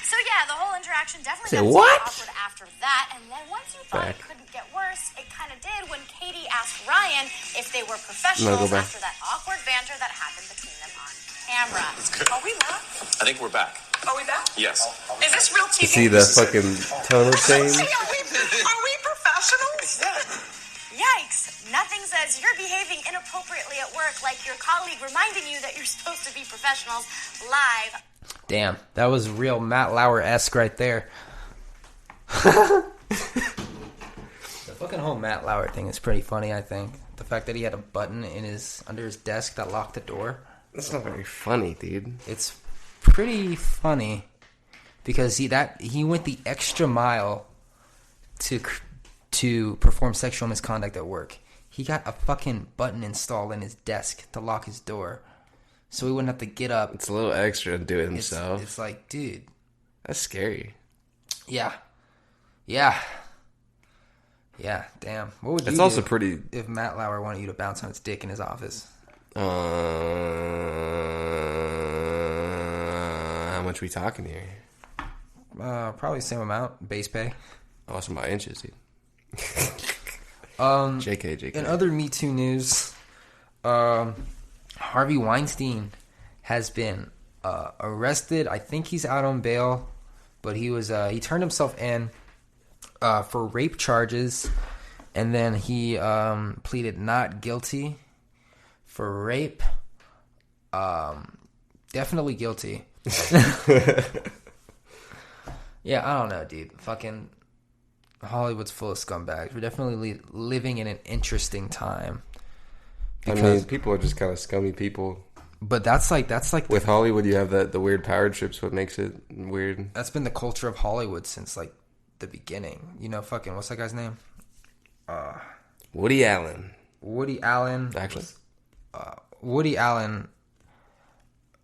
So yeah, the whole interaction definitely Say got what? awkward after that, and then once you thought Back. it couldn't get worse, it kind of did when Katie asked Ryan if they were No, professionals go back. after that awkward banter that happened between them on camera. Are we back? I think we're back. Are we back? Yes. Is this real You TV? see the fucking tonal change? Are we professionals? Yikes. Nothing says you're behaving inappropriately at work like your colleague reminding you that you're supposed to be professionals live. Damn, that was real Matt Lauer-esque right there. The fucking whole Matt Lauer thing is pretty funny, I think. The fact that he had a button under his desk that locked the door. That's not very funny, dude. It's pretty funny. because he went the extra mile to perform sexual misconduct at work. He got a fucking button installed in his desk to lock his door, so he wouldn't have to get up. It's a little extra to do it himself. It's like, dude, that's scary. Yeah. Damn. What would you It's also do pretty. if Matt Lauer wanted you to bounce on his dick in his office? How much we talking here? Probably the same amount. Base pay. Awesome by inches, dude. JK. In other Me Too news, Harvey Weinstein has been arrested. I think he's out on bail, but he turned himself in for rape charges, and then he pleaded not guilty for rape. Definitely guilty. Yeah, I don't know, dude. Fucking Hollywood's full of scumbags. We're definitely living in an interesting time. I mean, people are just kind of scummy people. But that's like with Hollywood, you have the weird power trips. What makes it weird? That's been the culture of Hollywood since like the beginning. You know, fucking what's that guy's name? Woody Allen. Actually, Woody Allen.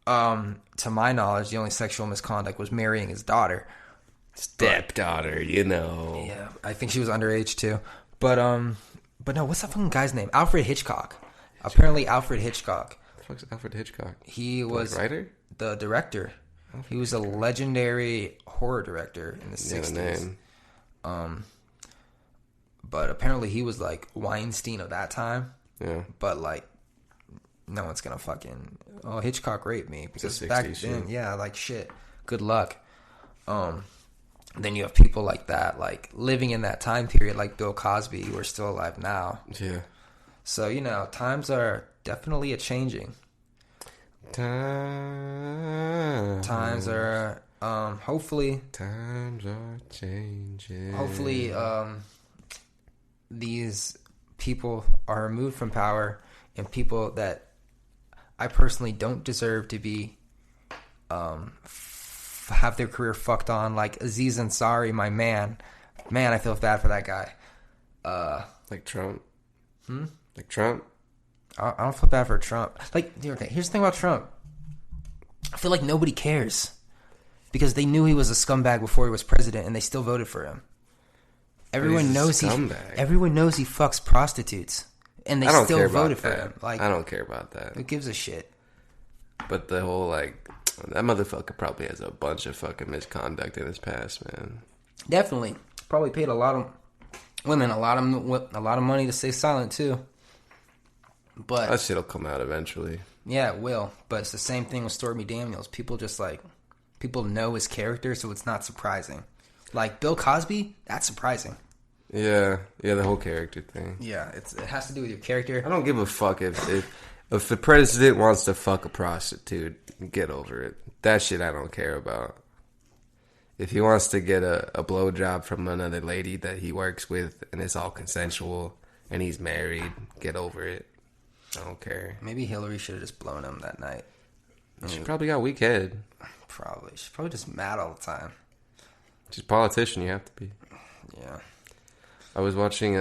To my knowledge, the only sexual misconduct was marrying his daughter. Stepdaughter, you know. Yeah, I think she was underage too. But no, what's that fucking guy's name? Alfred Hitchcock. Apparently, Alfred Hitchcock. What the fuck's Alfred Hitchcock? He was writer, the director. He was a legendary horror director in the 60s. But apparently, he was like Weinstein of that time. Yeah. But like, no one's gonna fucking Hitchcock raped me because back then, yeah, like shit. Good luck. Then you have people like that, like living in that time period, like Bill Cosby, who are still alive now. Yeah. So, you know, times are definitely a-changing. Times are, hopefully... Times are changing. Hopefully, these people are removed from power, and people that I personally don't deserve to be... have their career fucked on, like Aziz Ansari, my man. Man, I feel bad for that guy. Like Trump. Like Trump. I don't feel bad for Trump. Like, okay, here's the thing about Trump. I feel like nobody cares because they knew he was a scumbag before he was president, and they still voted for him. Everyone knows he fucks prostitutes, and they still voted for him. Like, I don't care about that. Who gives a shit? But the whole like. That motherfucker probably has a bunch of fucking misconduct in his past, man. Definitely, probably paid a lot of women a lot of money to stay silent too. But that shit'll come out eventually. Yeah, it will. But it's the same thing with Stormy Daniels. People know his character, so it's not surprising. Like Bill Cosby, that's surprising. Yeah, the whole character thing. Yeah, it has to do with your character. I don't give a fuck if the president wants to fuck a prostitute. Get over it. That shit I don't care about. If he wants to get a blowjob from another lady that he works with and it's all consensual and he's married, get over it. I don't care. Maybe Hillary should have just blown him that night. She probably got a weak head. Probably. She's probably just mad all the time. She's a politician, you have to be. Yeah. I was watching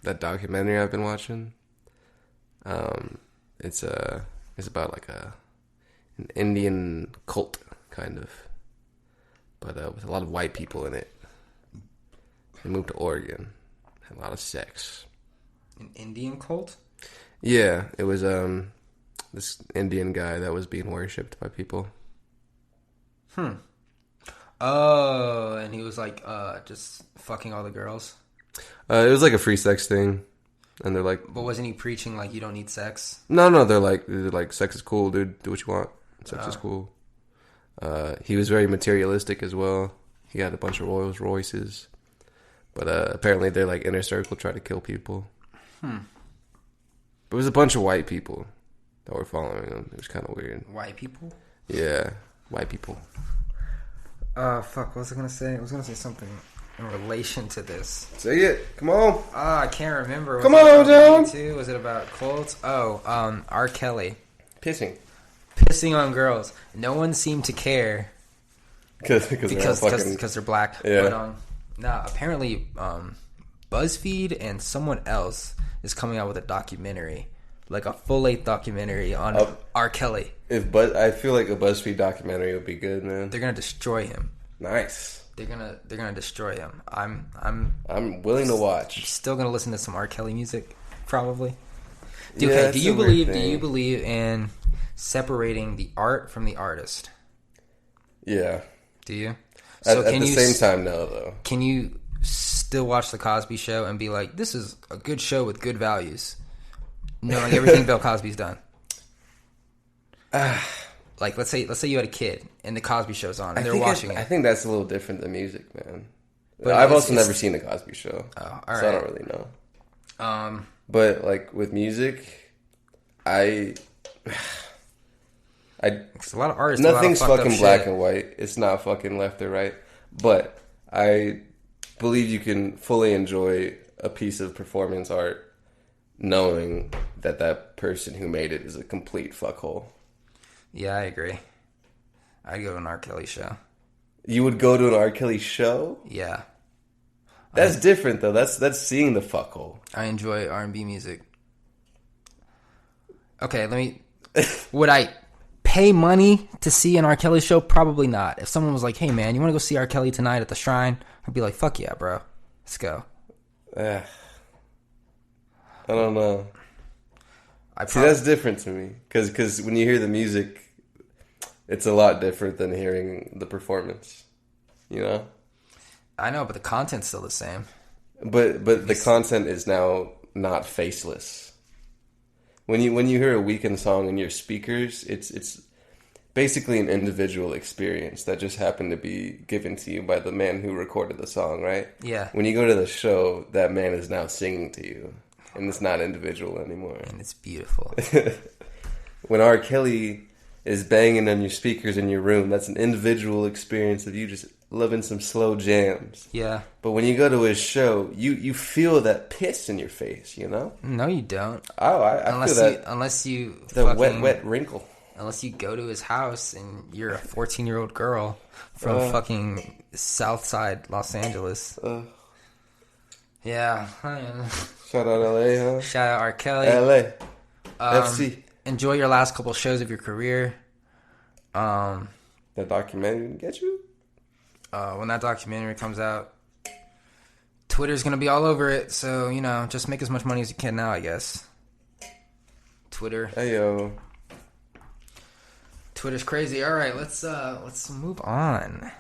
that documentary I've been watching. It's about like an Indian cult, kind of. But with a lot of white people in it. They moved to Oregon. Had a lot of sex. An Indian cult? Yeah, it was this Indian guy that was being worshipped by people. Oh, and he was like just fucking all the girls? It was like a free sex thing. And they're like... But wasn't he preaching like you don't need sex? No, they're like sex is cool, dude. Do what you want. Sex is cool. He was very materialistic as well. He had a bunch of Rolls Royces. But apparently their like inner circle tried to kill people. But it was a bunch of white people that were following him. It was kind of weird. White people? Yeah, white people. Fuck, what was I going to say? I was going to say something in relation to this. Say it. Come on. I can't remember. Come on, John. Was it about cults? Oh, R. Kelly. Pissing on girls. No one seemed to care because they're black. Yeah. But now apparently BuzzFeed and someone else is coming out with a documentary, like a full-length documentary on R. Kelly. I feel like a BuzzFeed documentary would be good, man. They're gonna destroy him. Nice. They're gonna destroy him. I'm willing to watch. still gonna listen to some R. Kelly music, probably. Yeah, Okay, it's do you a weird believe thing. in separating the art from the artist? Yeah. Do you? At the same time, no, though. Can you still watch the Cosby Show and be like, this is a good show with good values, knowing everything Bill Cosby's done? Like, let's say you had a kid and the Cosby Show's on and they're watching I it. think that's a little different than music, man. But I've also never seen the Cosby Show, Oh, all so I right. don't really know. But like with music, Because a lot of artists. nothing's do a lot of fucking fucked up black shit. and white. It's not fucking left or right. But I believe you can fully enjoy a piece of performance art knowing that that person who made it is a complete fuckhole. Yeah, I agree. I'd go to an R. Kelly show. You would go to an R. Kelly show? Yeah, That's different though. That's seeing the fuckhole. I enjoy R&B music. Okay, would I pay money to see an R. Kelly show? Probably not. If someone was like, hey man, you want to go see R. Kelly tonight at the Shrine? I'd be like, fuck yeah, bro. Let's go. I don't know. I See, that's different to me. Because when you hear the music, it's a lot different than hearing the performance. You know? I know, but the content's still the same. But the content is now not faceless. When you hear a Weeknd song in your speakers, it's basically an individual experience that just happened to be given to you by the man who recorded the song, right? Yeah. When you go to the show, that man is now singing to you, and it's not individual anymore. And it's beautiful. When R. Kelly is banging on your speakers in your room, that's an individual experience of you just loving some slow jams. Yeah. But when you go to his show, you feel that piss in your face, you know? No, you don't. Oh, I feel that. Unless you The fucking, wet wrinkle. Unless you go to his house and you're a 14-year-old girl from fucking South Side Los Angeles. Yeah. Shout out LA, huh? Shout out R. Kelly. LA. FC. Enjoy your last couple shows of your career. That documentary didn't get you? When that documentary comes out, Twitter's gonna be all over it. So just make as much money as you can now, I guess. Twitter. Hey, yo. Twitter's crazy. All right, let's move on.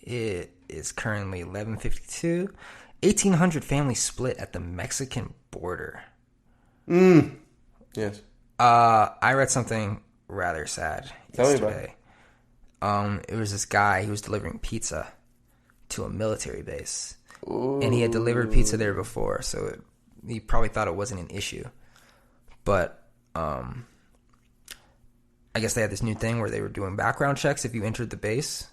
It is currently 11:52. 1,800 families split at the Mexican border. Yes. I read something rather sad Tell me about yesterday. It was this guy who was delivering pizza to a military base. Ooh. And he had delivered pizza there before, so he probably thought it wasn't an issue. But I guess they had this new thing where they were doing background checks if you entered the base.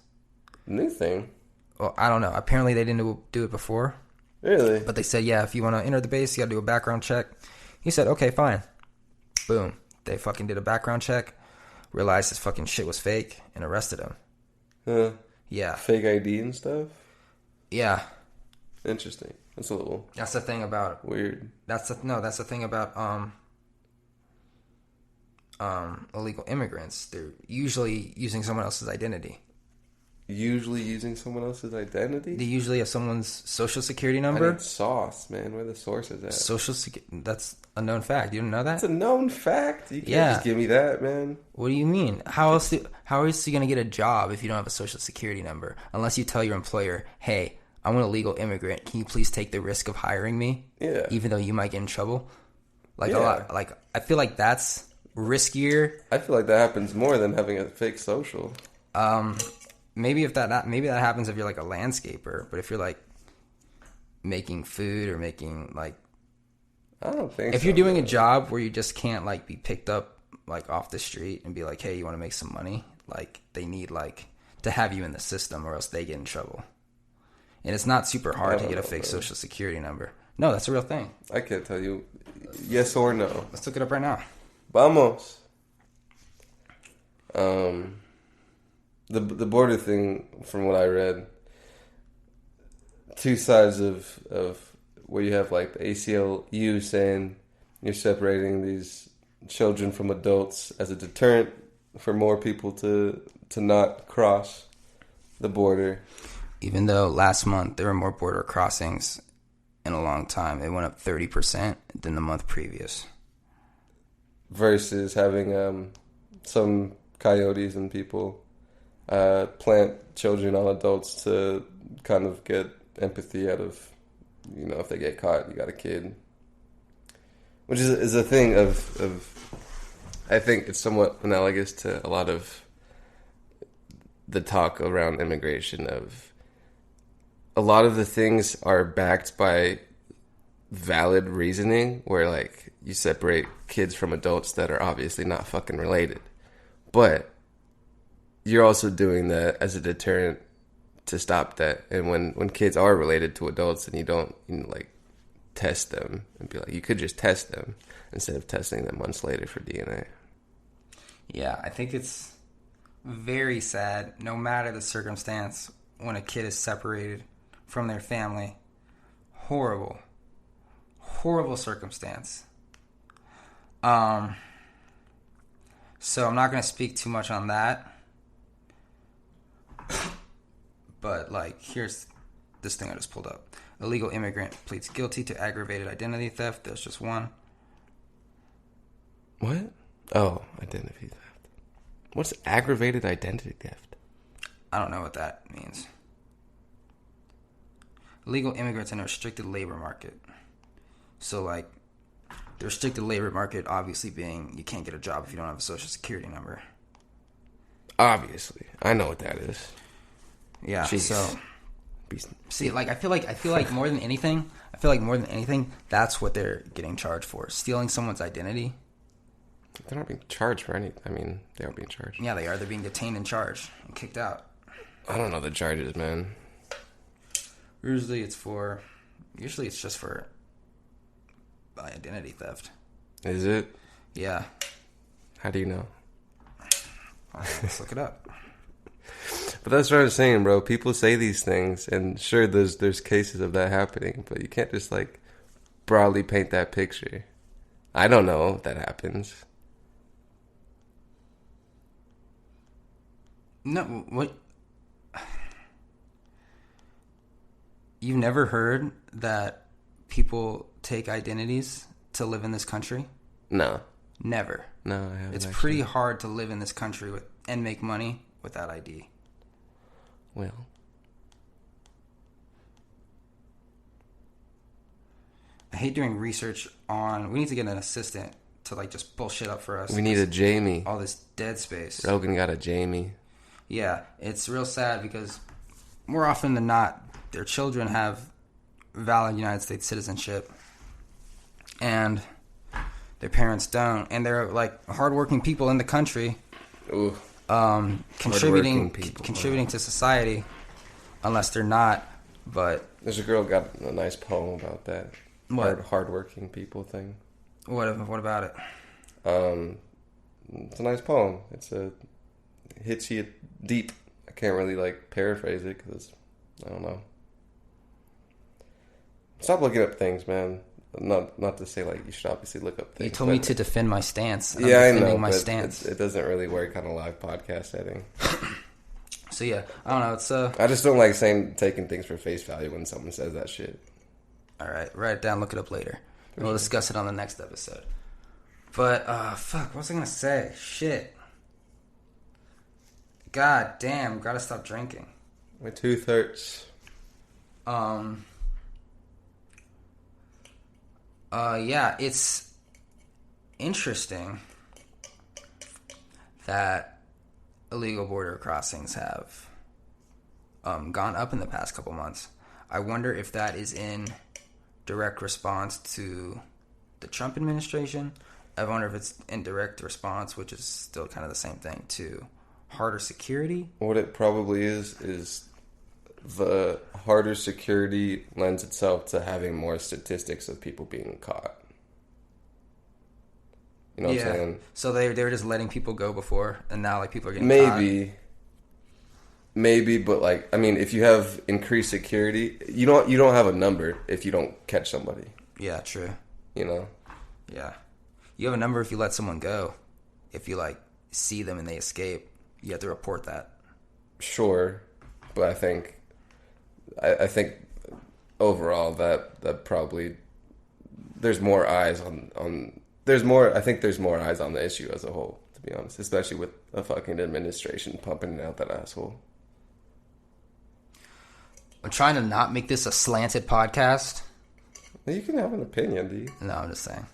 New thing? Well, I don't know. Apparently they didn't do it before. Really? But they said, yeah, if you want to enter the base, you got to do a background check. He said, okay, fine. Boom. They fucking did a background check, realized his fucking shit was fake, and arrested him. Huh. Yeah. Fake ID and stuff? Yeah. Interesting. That's a little That's the thing about... weird. That's the thing about illegal immigrants. They're usually using someone else's identity. Usually using someone else's identity? They usually have someone's social security I number. need sauce, man. Where the source is at? That's a known fact. You didn't know that? That's a known fact. You can't Yeah. just give me that, man. What do you mean? How else you going to get a job if you don't have a social security number? Unless you tell your employer, hey, I'm an illegal immigrant. Can you please take the risk of hiring me? Yeah. Even though you might get in trouble? Like Yeah. a lot. Like I feel like that's riskier. I feel like that happens more than having a fake social. Maybe that happens if you're like a landscaper, but if you're like making food or making like I don't think if so, you're doing a man. job where you just can't like be picked up like off the street and be like, hey, you want to make some money? Like they need like to have you in the system or else they get in trouble. And it's not super hard to get a fake social security number. No, that's a real thing. I can't tell you yes or no. Let's look it up right now. Vamos. the border thing, from what I read, two sides of where you have like the ACLU saying you're separating these children from adults as a deterrent for more people to not cross the border. Even though last month there were more border crossings in a long time, it went up 30% than the month previous. Versus having some coyotes and people plant children on adults to kind of get empathy out of, if they get caught, you got a kid. Which is a thing of I think it's somewhat analogous to a lot of the talk around immigration of a lot of the things are backed by valid reasoning where like you separate kids from adults that are obviously not fucking related. But you're also doing that as a deterrent to stop that. And when kids are related to adults and you don't like test them and be like, you could just test them instead of testing them months later for DNA. Yeah, I think it's very sad, no matter the circumstance, when a kid is separated from their family. Horrible circumstance. So I'm not going to speak too much on that. But, like, here's this thing I just pulled up. Illegal immigrant pleads guilty to aggravated identity theft. There's just one. What? Oh, identity theft. What's aggravated identity theft? I don't know what that means. Illegal immigrants in a restricted labor market. So, like, the restricted labor market obviously being you can't get a job if you don't have a social security number. Obviously. I know what that is. Yeah, Jeez. so... See, like, I feel like more than anything, that's what they're getting charged for. Stealing someone's identity. They're not being charged for anything. I mean, they are being charged. Yeah, they are. They're being detained and charged and kicked out. I don't know the charges, man. Usually it's just for identity theft. Is it? Yeah. How do you know? Let's look it up. But that's what I was saying, bro. People say these things, and sure, there's cases of that happening, but you can't just, like, broadly paint that picture. I don't know if that happens. No, what? You've never heard that people take identities to live in this country? No. Never. No, I haven't. It's actually. pretty hard to live in this country and make money without ID. Well. I hate doing research on... We need to get an assistant to, like, just bullshit up for us. We need a Jamie. All this dead space. Rogan got a Jamie. Yeah, it's real sad because more often than not, their children have valid United States citizenship, and their parents don't, and they're like hardworking people in the country, Ooh, contributing people, to society, unless they're not. But there's a girl got a nice poem about that. What? Hardworking people thing. What about it? It's a nice poem. Hits you deep. I can't really like paraphrase it because I don't know. Stop looking up things, man. Not to say like you should obviously look up things. You told me to defend my stance. I'm yeah, defending I know. my but stance. It doesn't really work on a live podcast setting. So yeah, I don't know. It's I just don't like taking things for face value when someone says that shit. All right, write it down. Look it up later. And we'll discuss it on the next episode. But fuck, what was I gonna say? Shit. God damn, gotta stop drinking. My tooth hurts. Yeah, it's interesting that illegal border crossings have gone up in the past couple months. I wonder if that is in direct response to the Trump administration. I wonder if it's in direct response, which is still kind of the same thing, to harder security. What it probably is the harder security lends itself to having more statistics of people being caught. You know what I'm saying? So they were just letting people go before, and now like people are getting caught. Maybe. maybe, but like, I mean, if you have increased security, you don't have a number if you don't catch somebody. Yeah, true. You know. Yeah. You have a number if you let someone go. If you like see them and they escape, you have to report that. Sure, but I think overall that probably there's more eyes on there's more. I think there's more eyes on the issue as a whole. To be honest, especially with a fucking administration pumping out that asshole. I'm trying to not make this a slanted podcast. You can have an opinion, do you? No, I'm just saying.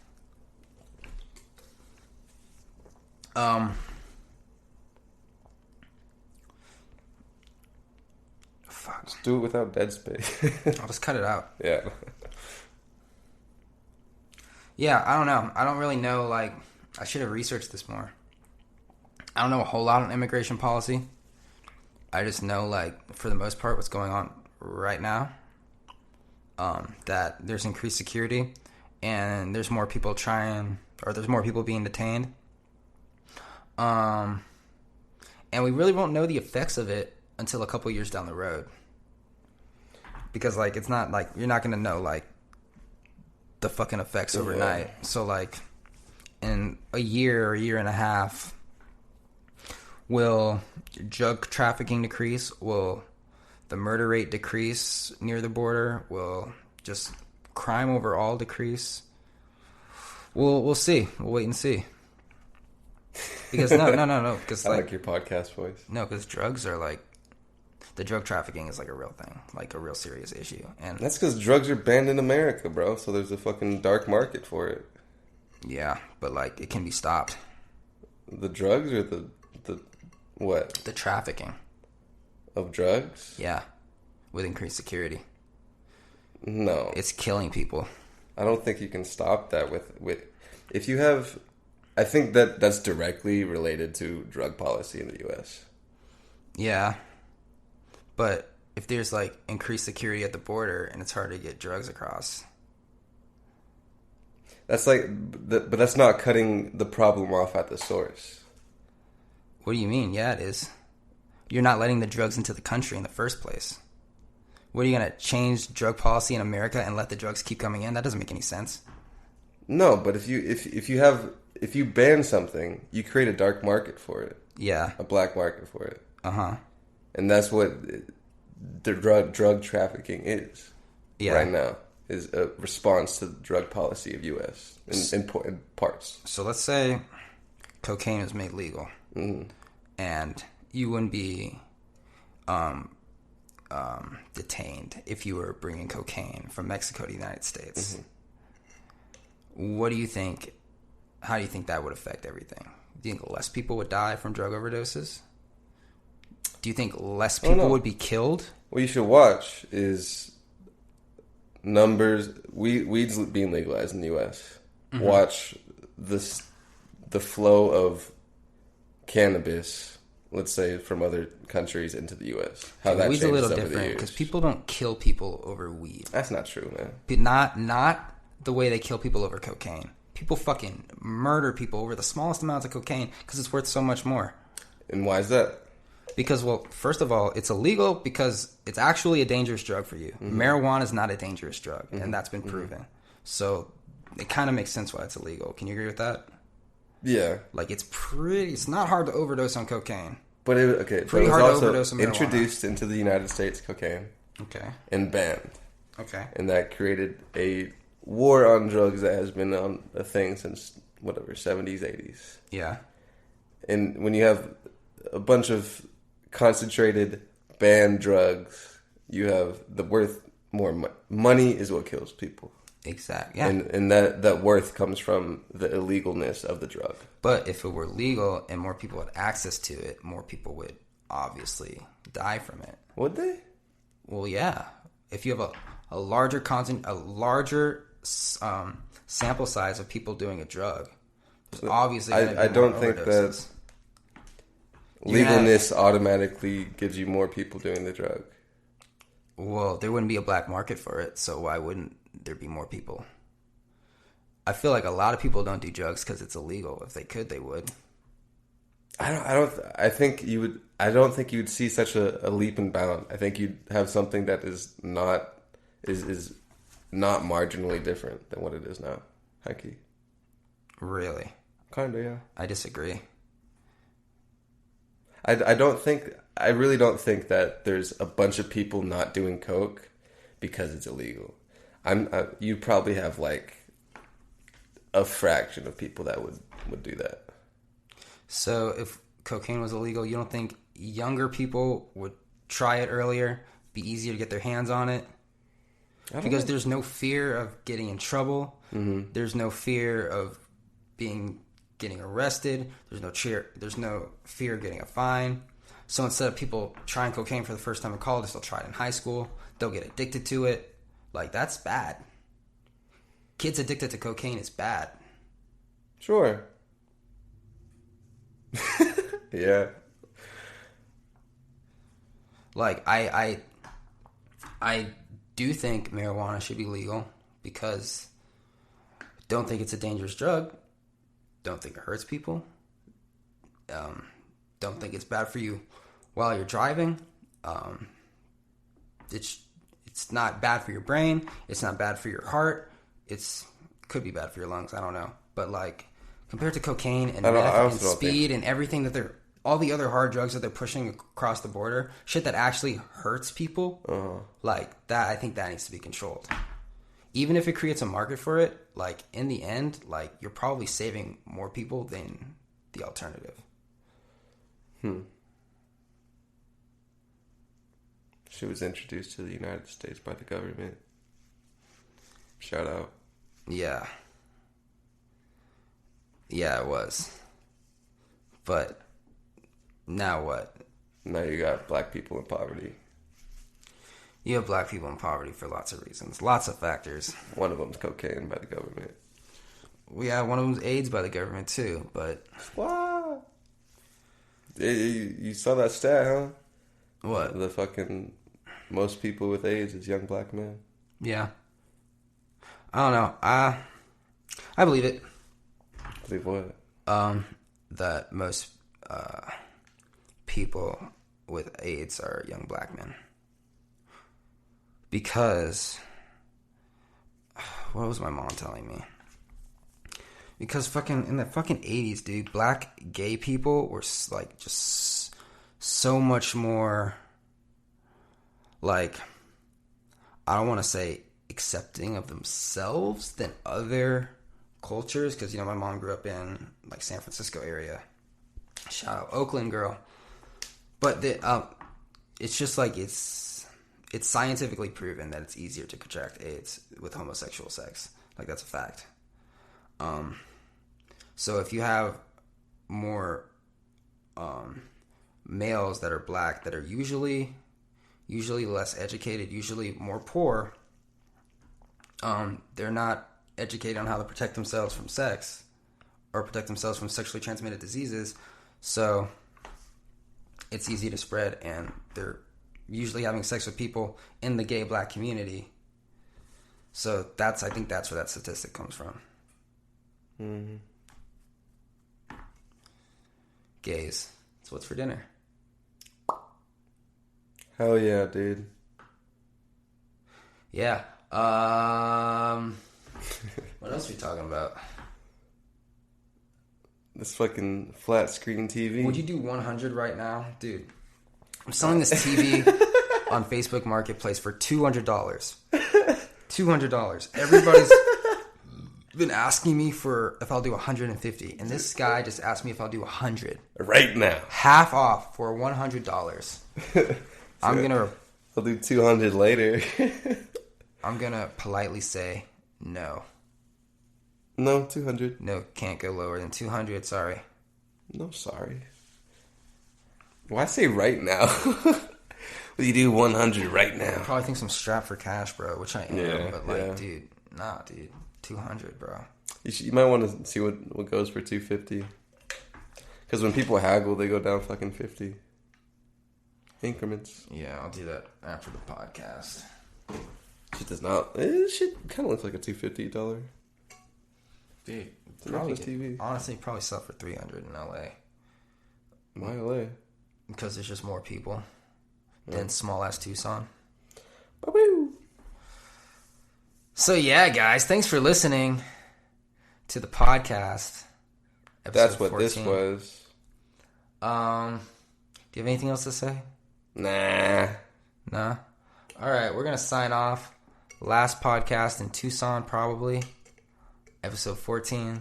Fuck. Just do it without dead space. I'll just cut it out. Yeah. Yeah, I don't know. I don't really know, like, I should have researched this more. I don't know a whole lot on immigration policy. I just know, like, for the most part, what's going on right now, that there's increased security and there's more people there's more people being detained. And we really won't know the effects of it until a couple years down the road. Because, like, it's not, like, you're not going to know, like, the fucking effects overnight. So, like, in a year or a year and a half, will drug trafficking decrease? Will the murder rate decrease near the border? Will just crime overall decrease? We'll see. We'll wait and see. Because no. Because I like your podcast voice. No, because drugs are like, the drug trafficking is like a real thing, like a real serious issue, and that's because drugs are banned in America, bro. So there's a fucking dark market for it. Yeah, but like it can be stopped. The drugs or the what? The trafficking of drugs. Yeah, with increased security. No, it's killing people. I don't think you can stop that with if you have. I think that's directly related to drug policy in the U.S. Yeah. But if there's, like, increased security at the border and it's hard to get drugs across. That's like, but that's not cutting the problem off at the source. What do you mean? Yeah, it is. You're not letting the drugs into the country in the first place. What, are you going to change drug policy in America and let the drugs keep coming in? That doesn't make any sense. No, but if you ban something, you create a dark market for it. Yeah. A black market for it. Uh-huh. And that's what the drug trafficking is right now, is a response to the drug policy of U.S. in parts. So let's say cocaine is made legal, and you wouldn't be detained if you were bringing cocaine from Mexico to the United States. What do you think? How do you think that would affect everything? Do you think less people would die from drug overdoses? Do you think less people would be killed? What you should watch is numbers. Weed's being legalized in the U.S. Watch the flow of cannabis, let's say, from other countries into the U.S. How that weed's changes a little over different because people don't kill people over weed. That's not true, man. Not the way they kill people over cocaine. People fucking murder people over the smallest amounts of cocaine because it's worth so much more. And why is that? Because, well, first of all, it's illegal because it's actually a dangerous drug for you. Marijuana is not a dangerous drug, and that's been proven. So it kind of makes sense why it's illegal. Can you agree with that? Yeah. Like, it's not hard to overdose on cocaine. But it was also introduced into the United States, cocaine. Okay. And banned. Okay. And that created a war on drugs that has been on a thing since, 70s, 80s. Yeah. And when you have a bunch of concentrated banned drugs, you have the worth more money is what kills people. Exactly. Yeah. And that worth comes from the illegalness of the drug. But if it were legal and more people had access to it, more people would obviously die from it. Would they? Well, yeah. If you have a larger sample size of people doing a drug, so obviously I don't think that legalness automatically gives you more people doing the drug. Well, there wouldn't be a black market for it, so why wouldn't there be more people? I feel like a lot of people don't do drugs because it's illegal. If they could, they would. I think you would. I don't think you would see such a leap and bound. I think you'd have something that is not marginally different than what it is now. Hecky. Really? Kinda, yeah. I disagree. I really don't think that there's a bunch of people not doing coke because it's illegal. You probably have like a fraction of people that would do that. So if cocaine was illegal, you don't think younger people would try it earlier, be easier to get their hands on it? Because there's no fear of getting in trouble. Mm-hmm. There's no fear of getting arrested. There's no fear of getting a fine. So instead of people trying cocaine for the first time in college, they'll try it in high school. They'll get addicted to it. Like, that's bad. Kids addicted to cocaine is bad. Sure. Yeah. Like, I do think marijuana should be legal because I don't think it's a dangerous drug. Don't think it hurts people. Don't think it's bad for you while you're driving. It's not bad for your brain. It's not bad for your heart. Could be bad for your lungs. I don't know. But like compared to cocaine and meth and speed and everything all the other hard drugs that they're pushing across the border, shit that actually hurts people, like that, I think that needs to be controlled. Even if it creates a market for it, like in the end, like you're probably saving more people than the alternative. She was introduced to the United States by the government. Shout out. Yeah. Yeah, it was. But now what? Now you got black people in poverty. You have black people in poverty for lots of reasons. Lots of factors. One of them's cocaine by the government. Yeah, one of them's AIDS by the government too, but... What? You saw that stat, huh? What? The fucking... Most people with AIDS is young black men. Yeah. I don't know. I believe it. Believe what? That most people with AIDS are young black men. Because... What was my mom telling me? Because in the fucking 80s, dude, black gay people were like just so much more like, I don't want to say accepting of themselves than other cultures. Because, you know, my mom grew up in like San Francisco area. Shout out Oakland girl. But it's just like it's scientifically proven that it's easier to contract AIDS with homosexual sex. Like, that's a fact. So if you have more males that are black that are usually less educated, usually more poor, they're not educated on how to protect themselves from sex or protect themselves from sexually transmitted diseases. So it's easy to spread, and they're usually having sex with people in the gay black community. So I think that's where that statistic comes from. Mm-hmm. Gays. That's what's for dinner. Hell yeah, dude. Yeah. What else are we talking about? This fucking flat screen TV. Would you do 100 right now? Dude, I'm selling this TV on Facebook Marketplace for $200. $200. Everybody's been asking me if I'll do 150, and this guy just asked me if I'll do 100 right now. Half off for $100. I'll do 200 later. I'm gonna politely say no. No, 200. No, can't go lower than 200. Sorry. No, sorry. Why say right now? Will you do 100 right now? I probably think I'm strapped for cash, bro, which I am. Yeah, but like, dude, nah, dude. 200, bro. You might want to see what goes for 250. Because when people haggle, they go down fucking 50 increments. Yeah, I'll do that after the podcast. Shit does not. It shit kind of looks like a $250. Dude, it's probably TV. Honestly, probably sell for 300 in LA. Why LA? Because there's just more people than small ass Tucson. Ba-boo. So yeah, guys, thanks for listening to the podcast. That's what 14. this was. Do you have anything else to say? Nah. Nah. All right, we're gonna sign off. Last podcast in Tucson, probably. Episode 14.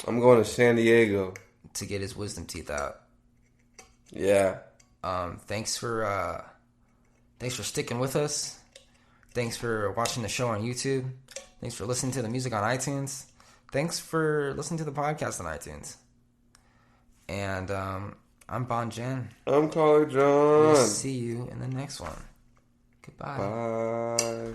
I'm going to San Diego. To get his wisdom teeth out. Yeah. Thanks for sticking with us. Thanks for watching the show on YouTube. Thanks for listening to the music on iTunes. Thanks for listening to the podcast on iTunes. And I'm Bon Jen. I'm Caller John. We'll see you in the next one. Goodbye. Bye.